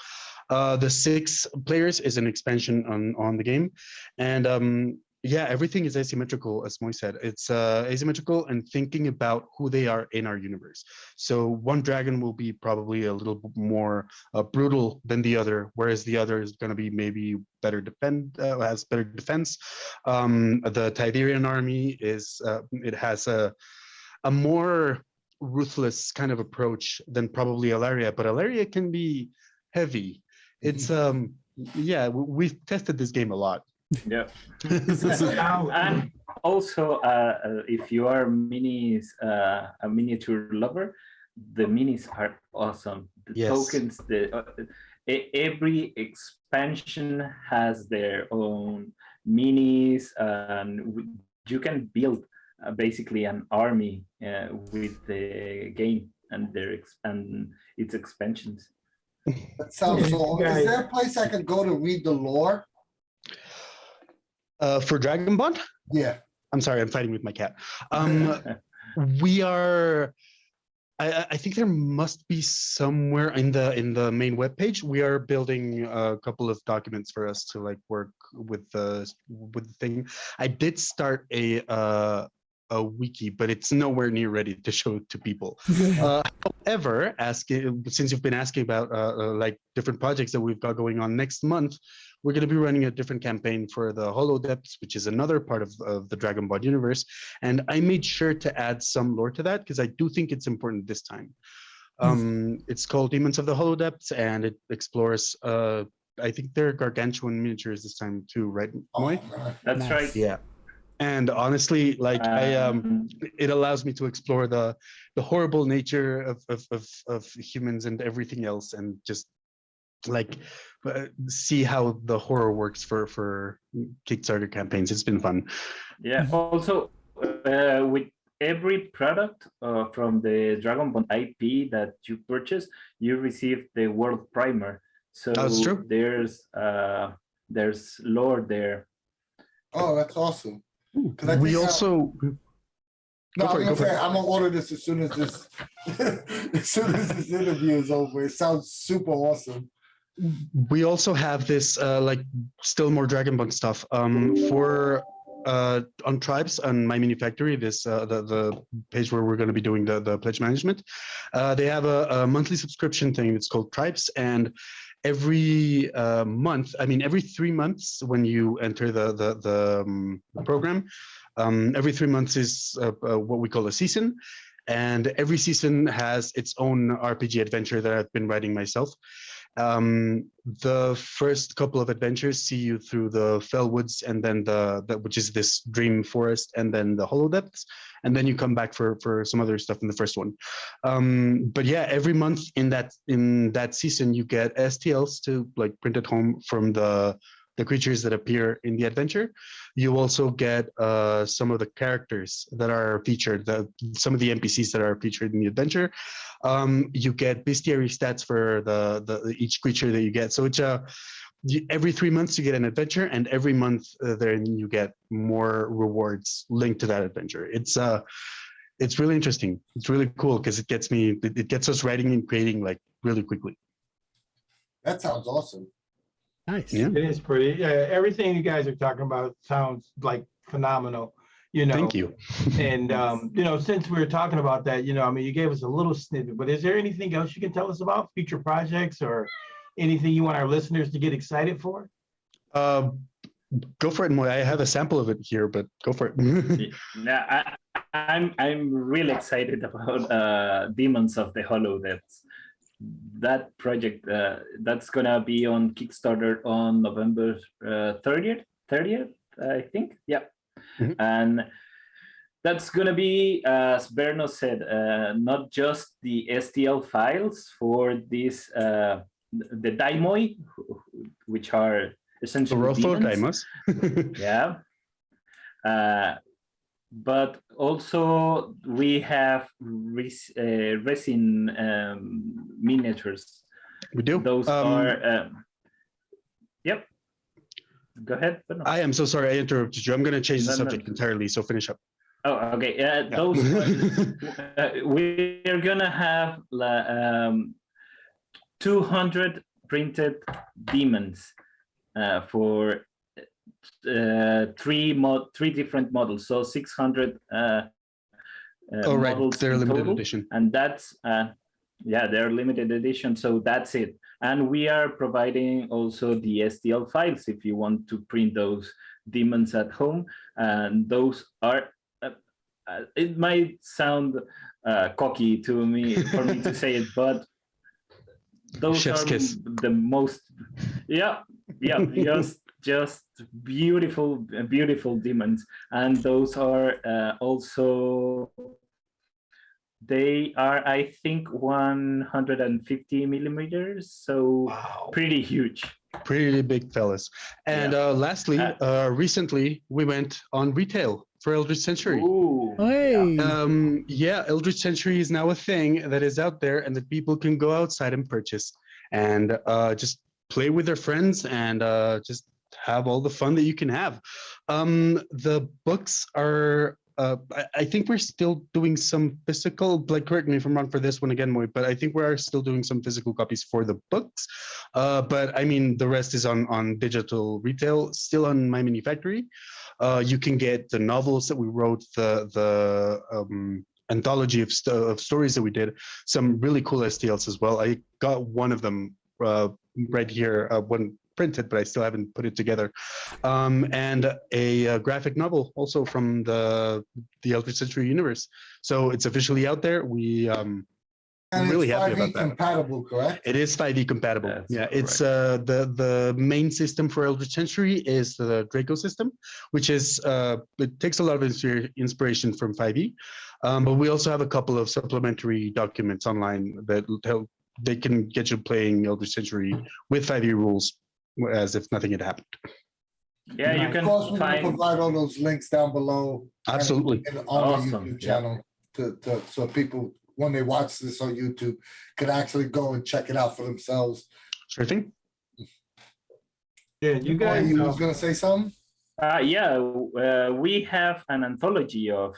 The 6 players is an expansion on the game, and yeah, everything is asymmetrical, as Moy said. It's asymmetrical and thinking about who they are in our universe. So one dragon will be probably a little bit more brutal than the other, whereas the other is going to be maybe better has better defense. The Tyderian army is it has a more ruthless kind of approach than probably Alaria, but Alaria can be heavy. It's yeah, we've tested this game a lot. Yeah. And also, if you are minis, a miniature lover, the minis are awesome. The Yes. tokens, every expansion has their own minis, and you can build basically an army with the game and its expansions. That sounds so. Is there a place I could go to read the lore? For Dragonbond? Yeah. I'm sorry, I'm fighting with my cat. We are. I think there must be somewhere in the main webpage. We are building a couple of documents for us to like work with the thing. I did start a wiki, but it's nowhere near ready to show to people. However, since you've been asking about like different projects that we've got going on next month, we're going to be running a different campaign for the Holodepths, which is another part of the Dragonbond universe. And I made sure to add some lore to that because I do think it's important this time. It's called Demons of the Holodepths, and it explores, I think they're gargantuan miniatures this time too, right, Moy? That's Nice. right. Yeah. And honestly, like it allows me to explore the horrible nature of humans and everything else, and just like see how the horror works for Kickstarter campaigns. It's been fun. Yeah. Also, with every product from the Dragonbond IP that you purchase, you receive the world primer. So That's true. there's lore there. Oh, that's awesome. We also. No, I'm gonna order this as soon as this interview is over. It sounds super awesome. We also have this like still more Dragonbond stuff for on Tribes on My Mini Factory, this the page where we're going to be doing the pledge management. They have a monthly subscription thing. It's called Tribes, and every month, I mean every 3 months when you enter the program, every 3 months is what we call a season. And every season has its own RPG adventure that I've been writing myself. The first couple of adventures see you through the Fell Woods, and then which is this dream forest, and then the Holodepths, and then you come back for some other stuff in the first one. But yeah, every month in that season, you get STLs to like print at home from the creatures that appear in the adventure. You also get some of the characters that are featured, some of the NPCs that are featured in the adventure. You get bestiary stats for the each creature that you get. So it's every 3 months you get an adventure, and every month then you get more rewards linked to that adventure. It's really interesting. It's really cool because it gets us writing and creating like really quickly. That sounds awesome. Nice. Yeah. It is pretty. Yeah, everything you guys are talking about sounds like phenomenal. You know. Thank you. And you know, since we were talking about that, you know, I mean, you gave us a little snippet, but is there anything else you can tell us about future projects or anything you want our listeners to get excited for? Go for it, Moy. I have a sample of it here, but go for it. Now, I'm really excited about Demons of the Holodepths. That project that's gonna be on Kickstarter on November 30th, I think. Yeah. Mm-hmm. And that's gonna be, as Berno said, not just the STL files for this the daimoi, which are essentially daimos. Yeah. But also we have resin miniatures. We do. Those are. Yep. Go ahead. I am so sorry I interrupted you. I'm going to change the subject entirely. So finish up. Oh, okay. Those we're gonna have 200 printed demons for three different models. So 600 Oh, right. models They're in limited total, edition. and that's yeah, they're limited edition. So that's it. And we are providing also the STL files if you want to print those demons at home. And those are it might sound cocky to me for me to say it, but those Chef's are kiss. the most just beautiful demons. And those are also, they are, I think, 150 millimeters, so Wow. pretty huge. Pretty big fellas. And lastly, recently we went on retail for Eldritch Century. Ooh, Hey. Yeah, Eldritch Century is now a thing that is out there and that people can go outside and purchase and just play with their friends and just have all the fun that you can have. The books are, I think we're still doing some physical, like correct me if I'm wrong for this one again, Moy, but I think we are still doing some physical copies for the books. But I mean, the rest is on digital retail, still on My Mini Factory. You can get the novels that we wrote, the anthology of stories that we did, some really cool STLs as well. I got one of them right here, one printed, but I still haven't put it together. And a graphic novel also from the Eldritch Century universe. So it's officially out there. We And really it's happy 5e about that. compatible, correct? It is 5e compatible. That's yeah, it's correct. the main system for Eldritch Century is the Draco system, which is it takes a lot of inspiration from 5e, but we also have a couple of supplementary documents online that help. They can get you playing Eldritch Century with 5e rules as if nothing had happened. Yeah, you Of can course, we're gonna find. provide all those links down below. Absolutely. And on Awesome, the YouTube yeah. channel to so people, when they watch this on YouTube, can actually go and check it out for themselves. Sure thing. Yeah, you guys. You was gonna say something? Yeah, we have an anthology of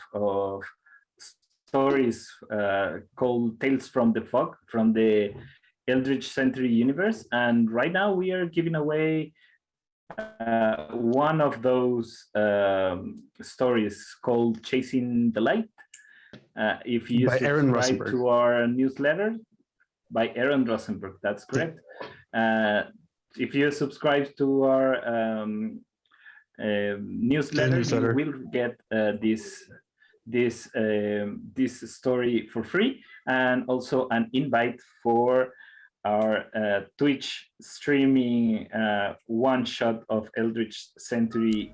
stories called Tales from the Fog from the Eldritch Century universe, and right now we are giving away one of those stories called Chasing the Light. If you By Aaron subscribe Rosenberg. to our newsletter, by Aaron Rosenberg, that's correct. If you subscribe to our newsletter, you will get this story for free, and also an invite for our Twitch streaming one shot of Eldritch Century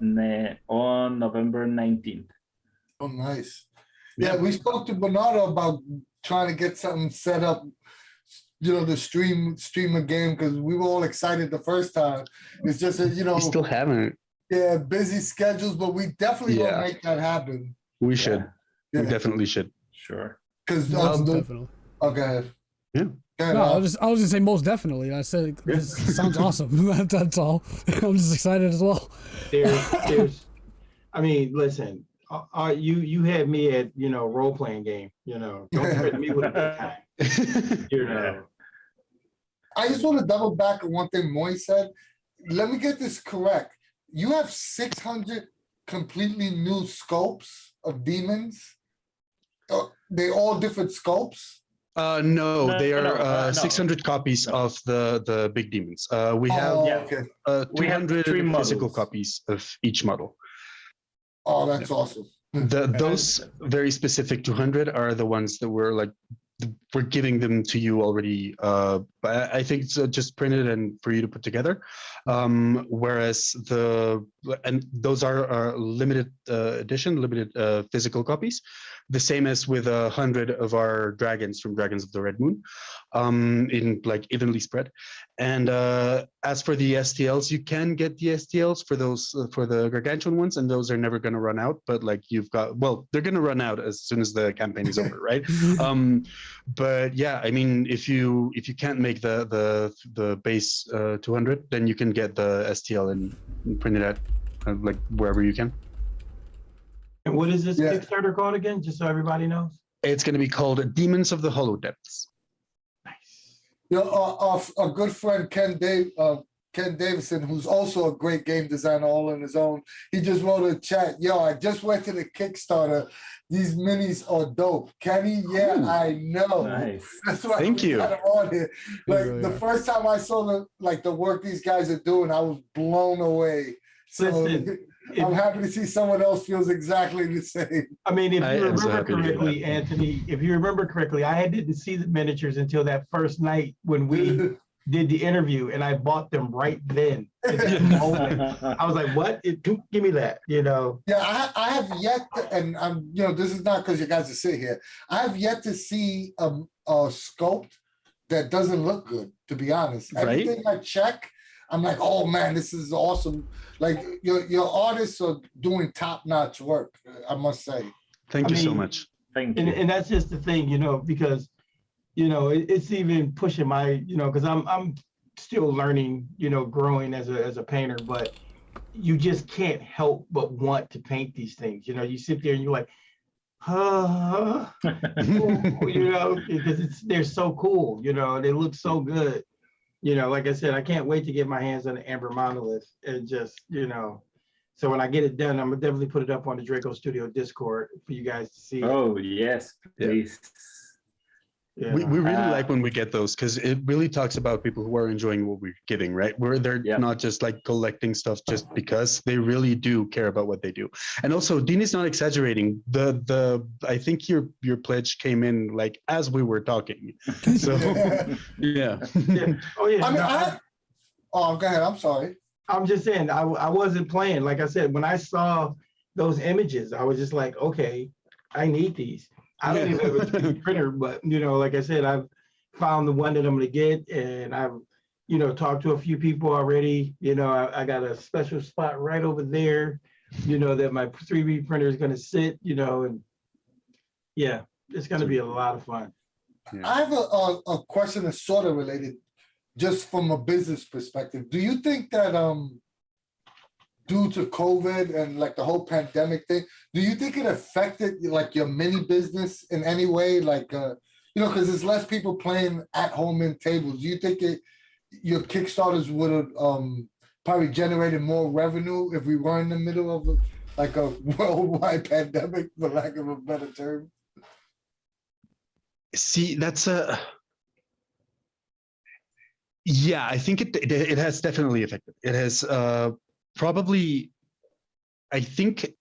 on November 19th. Oh, nice. Yeah, we spoke to Benardo about trying to get something set up, you know, to stream a game, because we were all excited the first time. It's just that, you know, We still haven't. yeah, busy schedules, but we definitely will make that happen. We should. Yeah. We definitely should. Sure. Because Definitely. okay. Yeah. No, I was just say most definitely. I said this sounds awesome. That's all. I'm just excited as well. There's I mean, listen, you had me at, you know, role playing game, you know, don't threaten me with a good time. You know. I just want to double back on one thing Moy said. Let me get this correct. You have 600 completely new scopes of demons. They all different scopes. No, they are no. 600 copies of the big demons. We have Okay. 200 3 physical models. copies of each model. Oh, that's awesome. Those very specific 200 are the ones that we're giving them to you already. I think it's just printed and for you to put together. Whereas those are limited edition, limited physical copies. The same as with 100 of our dragons from Dragons of the Red Moon, in like evenly spread. And as for the STLs, you can get the STLs for those for the Gargantuan ones, and those are never going to run out. But like they're going to run out as soon as the campaign is over, right? But yeah, I mean, if you can't make the base 200, then you can get the STL and print it out like wherever you can. And what is this Yeah. Kickstarter called again? Just so everybody knows. It's going to be called Demons of the Hollow Depths. Nice. You know, a good friend, Ken Davison, who's also a great game designer all on his own, he just wrote a chat. Yo, I just went to the Kickstarter. These minis are dope. Kenny, yeah, Ooh. I know. Nice. That's why Thank we you. got him on here. Like Yeah, the yeah. first time I saw the work these guys are doing, I was blown away. So Listen, I'm happy to see someone else feels exactly the same. I mean, if I you am so remember happy to hear correctly, that. Anthony, if you remember correctly, I didn't see the miniatures until that first night when we did the interview, and I bought them right then. At that moment. I was like, "What? Give me that," you know. Yeah, I have yet, and I'm, you know, this is not because you guys are sitting here. I have yet to see a sculpt that doesn't look good, to be honest. Right? Everything I check, I'm like, oh man, this is awesome. Like your artists are doing top-notch work, I must say. Thank I you so mean, much. Thank you. And that's just the thing, you know, because you know it's even pushing my, you know, because I'm still learning, you know, growing as a painter, but you just can't help but want to paint these things. You know, you sit there and you're like, you know, because they're so cool, you know, they look so good. You know, like I said, I can't wait to get my hands on the Amber Monolith and just, you know, so when I get it done, I'm gonna definitely put it up on the Draco Studio Discord for you guys to see. Oh, yes, Yeah. please. Yeah. We really like when we get those because it really talks about people who are enjoying what we're giving, right? Where they're Yeah. not just like collecting stuff just because they really do care about what they do. And also, Dean is not exaggerating. I think your pledge came in like as we were talking. So yeah. Yeah. Oh yeah. I mean, No, go ahead. I'm sorry. I'm just saying, I wasn't playing. Like I said, when I saw those images, I was just like, okay, I need these. I don't even have a 3D printer, but you know, like I said, I've found the one that I'm gonna get, and I've, you know, talked to a few people already. You know, I got a special spot right over there, you know, that my 3D printer is gonna sit, you know, and yeah, it's gonna be a lot of fun. I have a question that's sort of related, just from a business perspective. Do you think that due to COVID and like the whole pandemic thing, do you think it affected like your mini business in any way? Like you know, because there's less people playing at home in tables. Do you think your Kickstarters would have probably generated more revenue if we were in the middle of like a worldwide pandemic, for lack of a better term? See, that's yeah, I think it has definitely affected. It has probably, I think,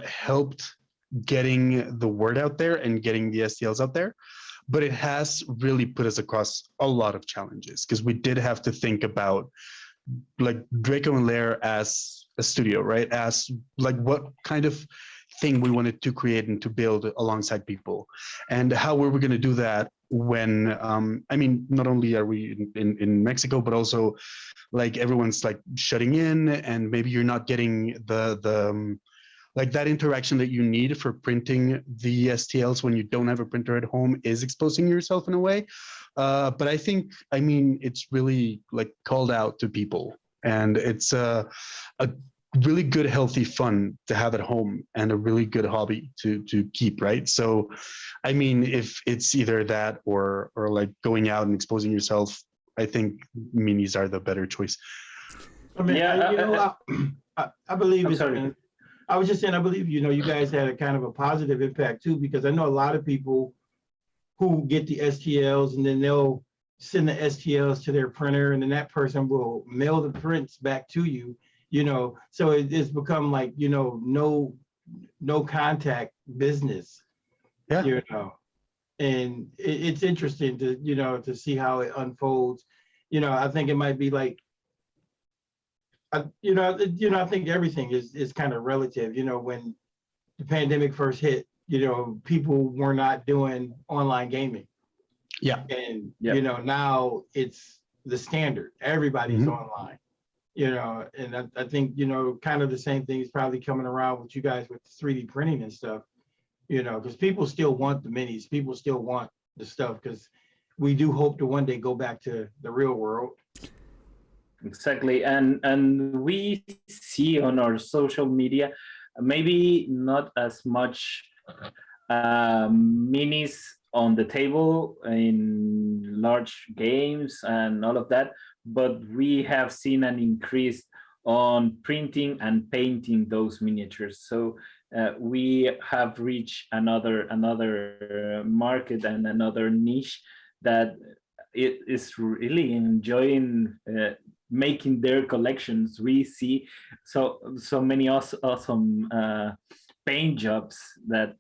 helped getting the word out there and getting the STLs out there, but it has really put us across a lot of challenges because we did have to think about like Draco and Lair as a studio, right? As like what kind of thing we wanted to create and to build alongside people, and how we were going to do that when I mean, not only are we in Mexico, but also like everyone's like shutting in, and maybe you're not getting the like that interaction that you need for printing the STLs when you don't have a printer at home is exposing yourself in a way. But I think, I mean, it's really like called out to people, and it's a really good, healthy fun to have at home and a really good hobby to keep, right? So, I mean, if it's either that or like going out and exposing yourself, I think minis are the better choice. I mean, Yeah, you know, I believe I'm it's. sorry. I was just saying, I believe, you know, you guys had a kind of a positive impact too, because I know a lot of people who get the STLs and then they'll send the STLs to their printer, and then that person will mail the prints back to you, you know. So it's become like, you know, no contact business, Yeah. you know. And it's interesting to, you know, to see how it unfolds. You know, I think it might be like, I think everything is kind of relative. You know, when the pandemic first hit, you know, people were not doing online gaming. Yeah. And, Yeah. you know, now it's the standard. Everybody's Mhm. online, you know, and I think, you know, kind of the same thing is probably coming around with you guys with 3D printing and stuff, you know, because people still want the minis. People still want the stuff, because we do hope to one day go back to the real world. Exactly, and we see on our social media maybe not as much minis on the table in large games and all of that, but we have seen an increase on printing and painting those miniatures. So we have reached another market and another niche that it is really enjoying making their collections. We see so many awesome paint jobs that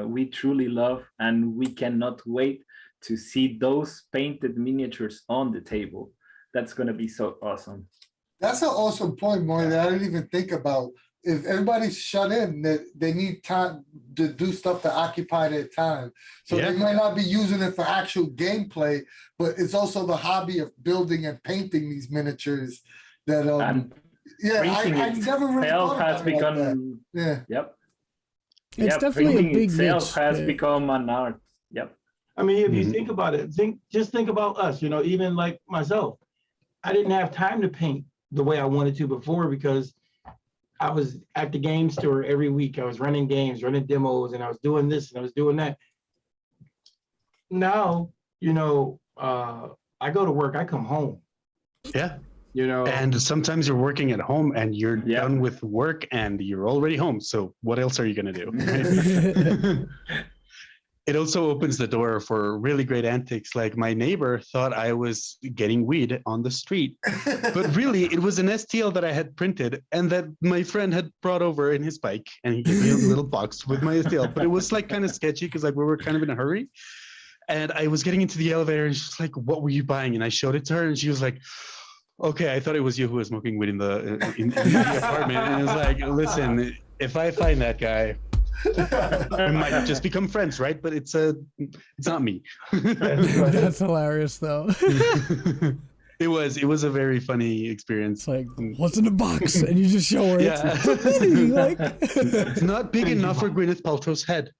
we truly love, and we cannot wait to see those painted miniatures on the table. That's going to be so awesome. That's an awesome point, Moy, that I didn't even think about. If everybody's shut in, they need time to do stuff to occupy their time. So they might not be using it for actual gameplay, but it's also the hobby of building and painting these miniatures that I never really thought about it like that. Yeah. Yep. It's definitely a big itself niche. has become an art. Yep. I mean, if you think about it, just think about us, even like myself. I didn't have time to paint the way I wanted to before because I was at the game store every week. I was running games, running demos, and I was doing this and I was doing that. Now, I go to work, I come home. Yeah. And sometimes you're working at home and you're done with work and you're already home. So what else are you going to do? It also opens the door for really great antics. Like my neighbor thought I was getting weed on the street, but really it was an STL that I had printed and that my friend had brought over in his bike, and he gave me a little box with my STL. But it was like kind of sketchy because like we were kind of in a hurry. And I was getting into the elevator and she's like, "What were you buying?" And I showed it to her and she was like, "Okay, I thought it was you who was smoking weed in the apartment." And I was like, "Listen, if I find that guy, we might just become friends, right? But it's not me." That's hilarious, though. It was a very funny experience. It's like, what's in the box? And you just show her. Yeah. It's not big enough for Gwyneth Paltrow's head.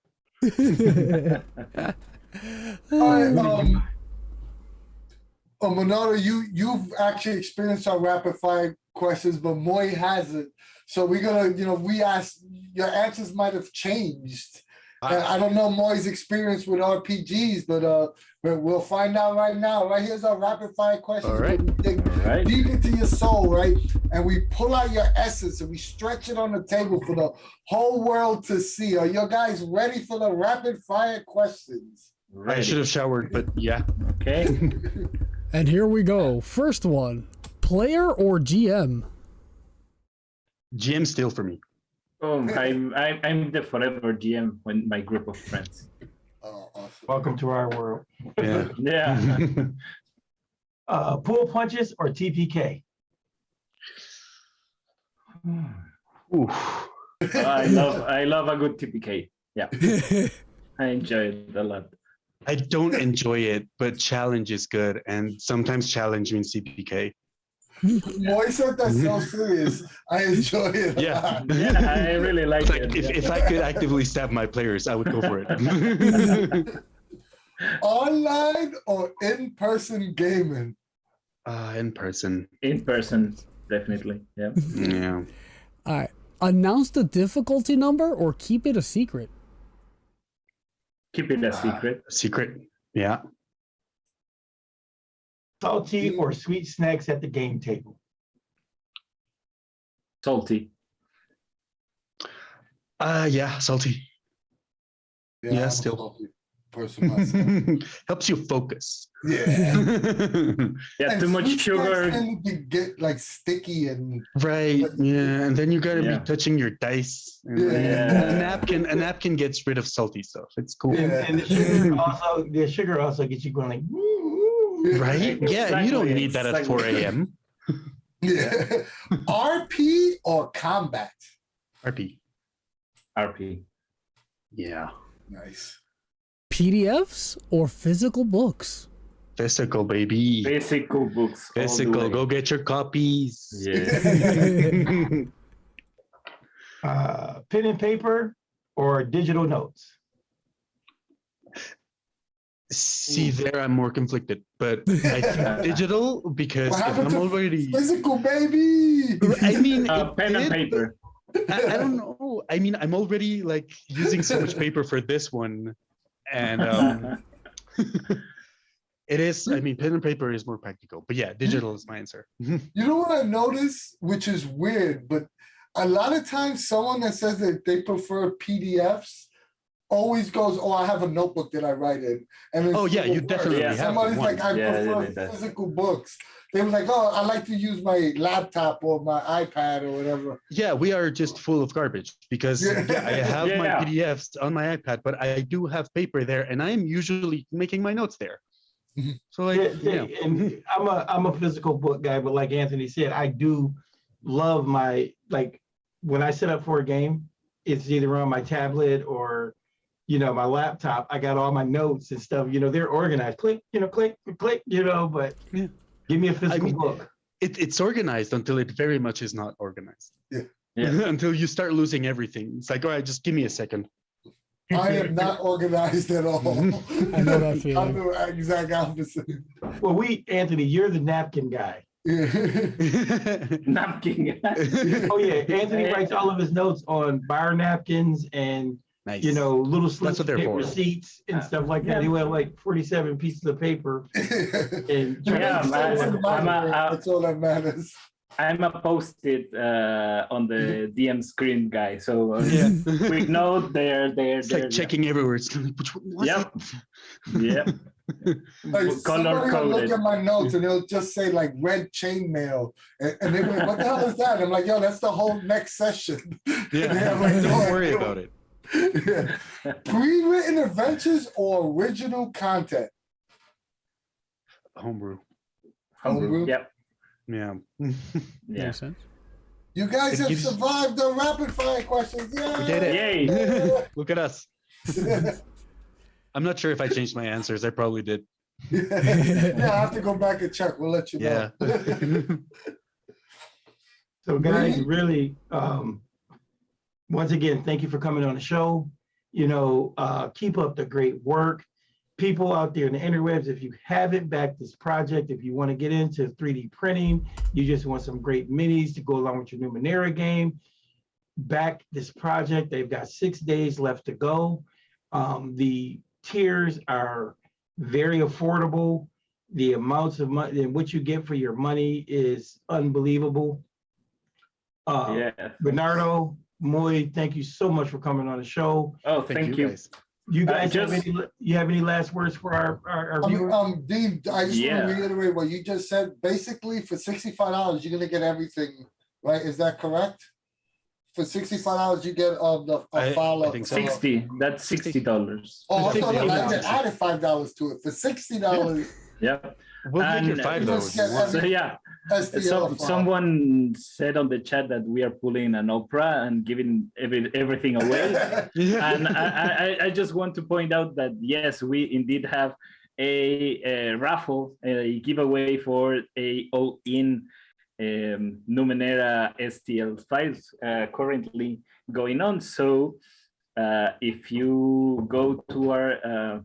Monado, you've actually experienced our rapid fire questions, but Moy hasn't. So we're gonna, we asked, your answers might have changed. And I don't know Moy's experience with RPGs, but we'll find out right now. Right, here's our rapid fire questions. All right. We dig deep into your soul, right? And we pull out your essence and we stretch it on the table for the whole world to see. Are you guys ready for the rapid fire questions? Ready. I should have showered, but yeah. Okay. And here we go. First one, player or GM? GM still for me. I'm the forever GM when my group of friends. Oh, awesome. welcome to our world. Yeah. Yeah. Pool punches or TPK? Oof. I love a good TPK. Yeah. I enjoy it a lot. I don't enjoy it, but challenge is good, and sometimes challenge means CPK. Moy said that's so serious. I enjoy it. A lot. Yeah, I really like It's like it. if I could actively stab my players, I would go for it. Online or in-person gaming? In person. In person, definitely. Yeah. Yeah. All right. Announce the difficulty number or keep it a secret? Keep it a secret. Secret. Yeah. Salty or sweet snacks at the game table? Salty. Yeah, salty. Yeah, I'm a still. salty person myself. Helps you focus. Yeah. Yeah, And too much sweet snacks sugar. tend to get like sticky and Right. Yeah, and then you gotta Yeah. be touching your dice. And Yeah. a napkin gets rid of salty stuff. It's cool. Yeah. And the sugar also gets you going like, Right? Yeah, and you don't need that at 4 a.m. yeah. RP or combat? RP. RP. Yeah. Nice. PDFs or physical books? Physical, baby. Physical books. all the Physical. way. Go get your copies. Yeah. pen and paper or digital notes? See, there I'm more conflicted, but I think digital because What if happened I'm to already. physical, baby? I mean, Pen and paper. I don't know. I mean, I'm already like using so much paper for this one, and it is. I mean, pen and paper is more practical, but yeah, digital is my answer. You know what I noticed, which is weird, but a lot of times someone that says that they prefer PDFs always goes, "Oh, I have a notebook that I write in." And it's Oh yeah, you worse. definitely have Somebody's one. like, "I prefer physical books." They were like, "Oh, I like to use my laptop or my iPad or whatever." Yeah, we are just full of garbage because Yeah. I have my Yeah. PDFs on my iPad, but I do have paper there, and I am usually making my notes there. So like, And I'm a physical book guy, but like Anthony said, I do love my, like, when I set up for a game, it's either on my tablet or, my laptop. I got all my notes and stuff, they're organized. Click, click, click, but Yeah. give me a physical book. It's organized until it very much is not organized. Yeah. Until you start losing everything. It's like, all right, just give me a second. I am not organized at all. I know that I'm feeling. the exact opposite. Well, Anthony, you're the napkin guy. Yeah. Napkin. Oh yeah, Anthony writes all of his notes on bar napkins and Nice. little slips what they're of for. receipts and stuff like that. He had like 47 pieces of paper. And Yeah, man. That's all that matters. I'm a post-it on the DM screen guy. So Yeah. quick note there. It's like checking everywhere. It's like, which one was Yep. it? Yeah. Like, somebody will look Color-coded. at my notes and it'll just say like red chainmail, and they're like, "What the hell is that?" I'm like, "Yo, that's the whole next session." Yeah, They have, like, no don't worry idea. about it. Yeah. Pre-written adventures or original content? Homebrew. Homebrew? Yep. Yeah. Yeah. Makes sense. You guys It have gives- survived the rapid fire questions. Yay! We did it. Yay. Look at us. I'm not sure if I changed my answers. I probably did. Yeah, I have to go back and check. We'll let you know. Yeah. So guys, really, once again, thank you for coming on the show. Keep up the great work. People out there in the interwebs, if you haven't backed this project, if you want to get into 3D printing, you just want some great minis to go along with your Numenera game, back this project. They've got 6 days left to go. The tiers are very affordable. The amounts of money and what you get for your money is unbelievable. Yeah. Bernardo, Moy, thank you so much for coming on the show. Oh, thank you. guys. You guys just- have any last words for our viewers? Dean, I just Yeah. want to reiterate what you just said. Basically, for $65, you're gonna get everything, right? Is that correct? For $65, you get a file I of think so. 60. That's $60. Oh, I thought $60. I added $5 to it. For $60, Yep. We'll make it And- $5. Yeah, though. So yeah, STL file. someone said on the chat that we are pulling an Oprah and giving everything away. Yeah. And I just want to point out that yes, we indeed have a raffle, a giveaway for a all-in Numenera STL files currently going on. So if you go to our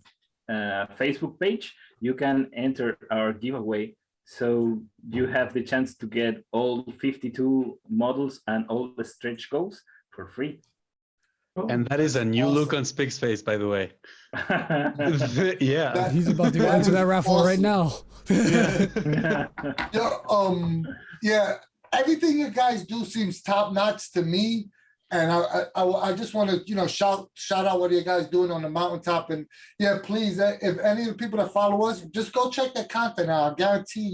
Facebook page, you can enter our giveaway. So you have the chance to get all 52 models and all the stretch goals for free. And that is a new look on Spig's face, by the way. Yeah. He's about to go into that raffle right now. Yeah, everything you guys do seems top notch to me. And I just want to, shout out what you guys doing on the mountaintop. And yeah, please, if any of the people that follow us, just go check that content out. I guarantee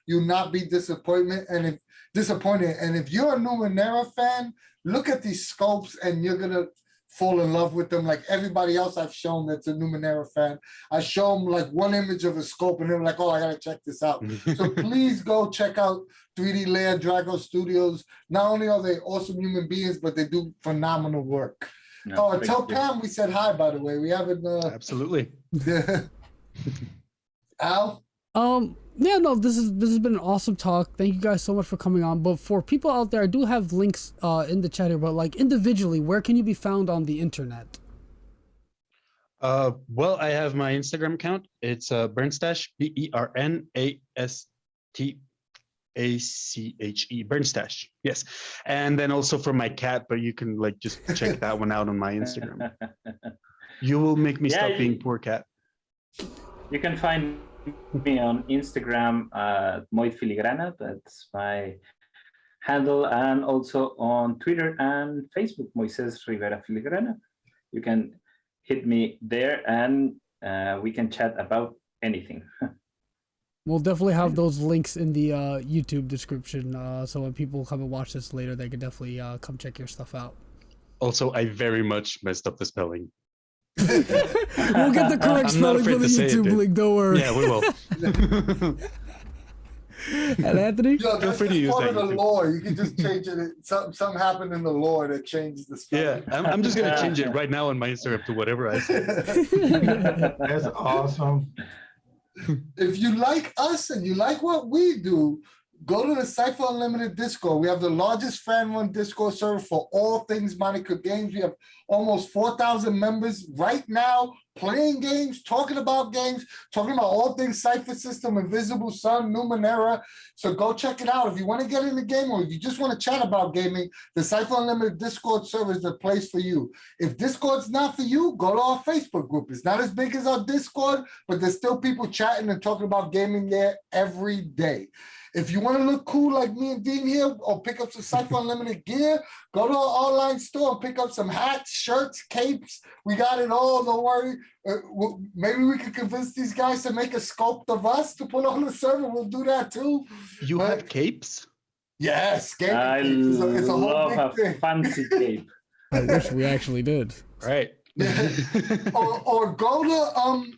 you'll not be disappointed. And if you're a Numenera fan, look at these scopes and you're gonna fall in love with them. Like everybody else I've shown that's a Numenera fan, I show them like one image of a scope and they're like, "Oh, I gotta check this out." So please go check out 3D Lair, Draco Studios. Not only are they awesome human beings, but they do phenomenal work. No, Tell thank you. Pam we said hi, by the way. We haven't Absolutely. Al? Yeah, no, this has been an awesome talk. Thank you guys so much for coming on. But for people out there, I do have links in the chat here, but like individually, where can you be found on the internet? Well, I have my Instagram account. It's Bernstash, BERNAST Ache, Burn Stash. Yes. And then also for my cat, but you can like just check that one out on my Instagram. You will make me stop being poor cat. You can find me on Instagram at Moises Filigrana. That's my handle, and also on Twitter and Facebook, Moises Rivera Filigrana. You can hit me there, and we can chat about anything. We'll definitely have those links in the YouTube description, so when people come and watch this later, they can definitely come check your stuff out. Also, I very much messed up the spelling. We'll get the correct spelling for the YouTube link, don't worry. Yeah, we will. And Anthony? Yo, Feel free to use part that of the YouTube. lore. You can just change it. Something happened in the lore that changes the spelling. Yeah, I'm just going to change it right now on my Instagram to whatever I say. That's awesome. If you like us and you like what we do, go to the Cypher Unlimited Discord. We have the largest fan-run Discord server for all things Monica games. We have almost 4,000 members right now playing games, talking about all things Cypher System, Invisible Sun, Numenera. So go check it out. If you want to get in the game or if you just want to chat about gaming, the Cypher Unlimited Discord server is the place for you. If Discord's not for you, go to our Facebook group. It's not as big as our Discord, but there's still people chatting and talking about gaming there every day. If you want to look cool like me and Dean here, or pick up some Cypher Unlimited gear, go to our online store and pick up some hats, shirts, capes. We got it all, don't worry. Maybe we can convince these guys to make a sculpt of us to put on the server. We'll do that too. You have capes? Yes, gaming I capes. It's a whole love big a thing. fancy cape. I wish we actually did. Right. or go to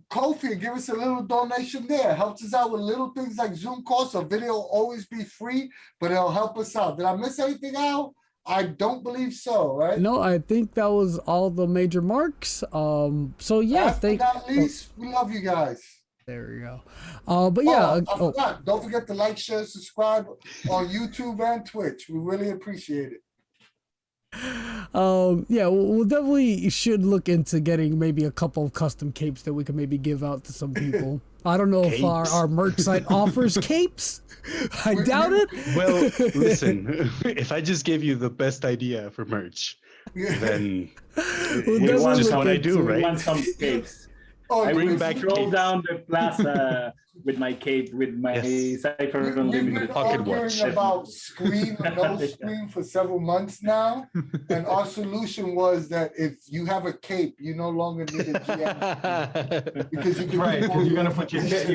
Ko-fi and give us a little donation there. Helps us out with little things like Zoom calls, so video will always be free, but it'll help us out. Did I miss anything out? I don't believe so, right? No, I think that was all the major marks. So yeah, Last but not least, we love you guys. there we go. But yeah, I forgot. Don't forget to like, share, subscribe on YouTube and Twitch. We really appreciate it. yeah, we'll definitely should look into getting maybe a couple of custom capes that we can maybe give out to some people. I don't know if our merch site offers capes. I doubt it. Well, listen, if I just gave you the best idea for merch, then it's just what I do, We right? want some capes. Oh, I bring will back stroll capes. down the plaza with my cape, with my Yes. Cypher We've Unlimited been pocket arguing watch. about screen or no screen for several months now, and our solution was that if you have a cape, you no longer need a GM because you can Right, do because you're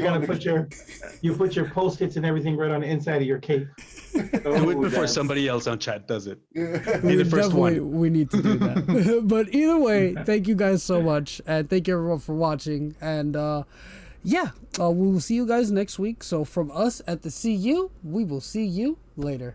gonna all you put your post-its and everything right on the inside of your cape. Do it before somebody else on chat does it. Yeah. Be the first Definitely, one. we need to do that. But either way, thank you guys so much, and thank you everyone for watching. And yeah, we will see you guys next week. So from us at the CU, we will see you later.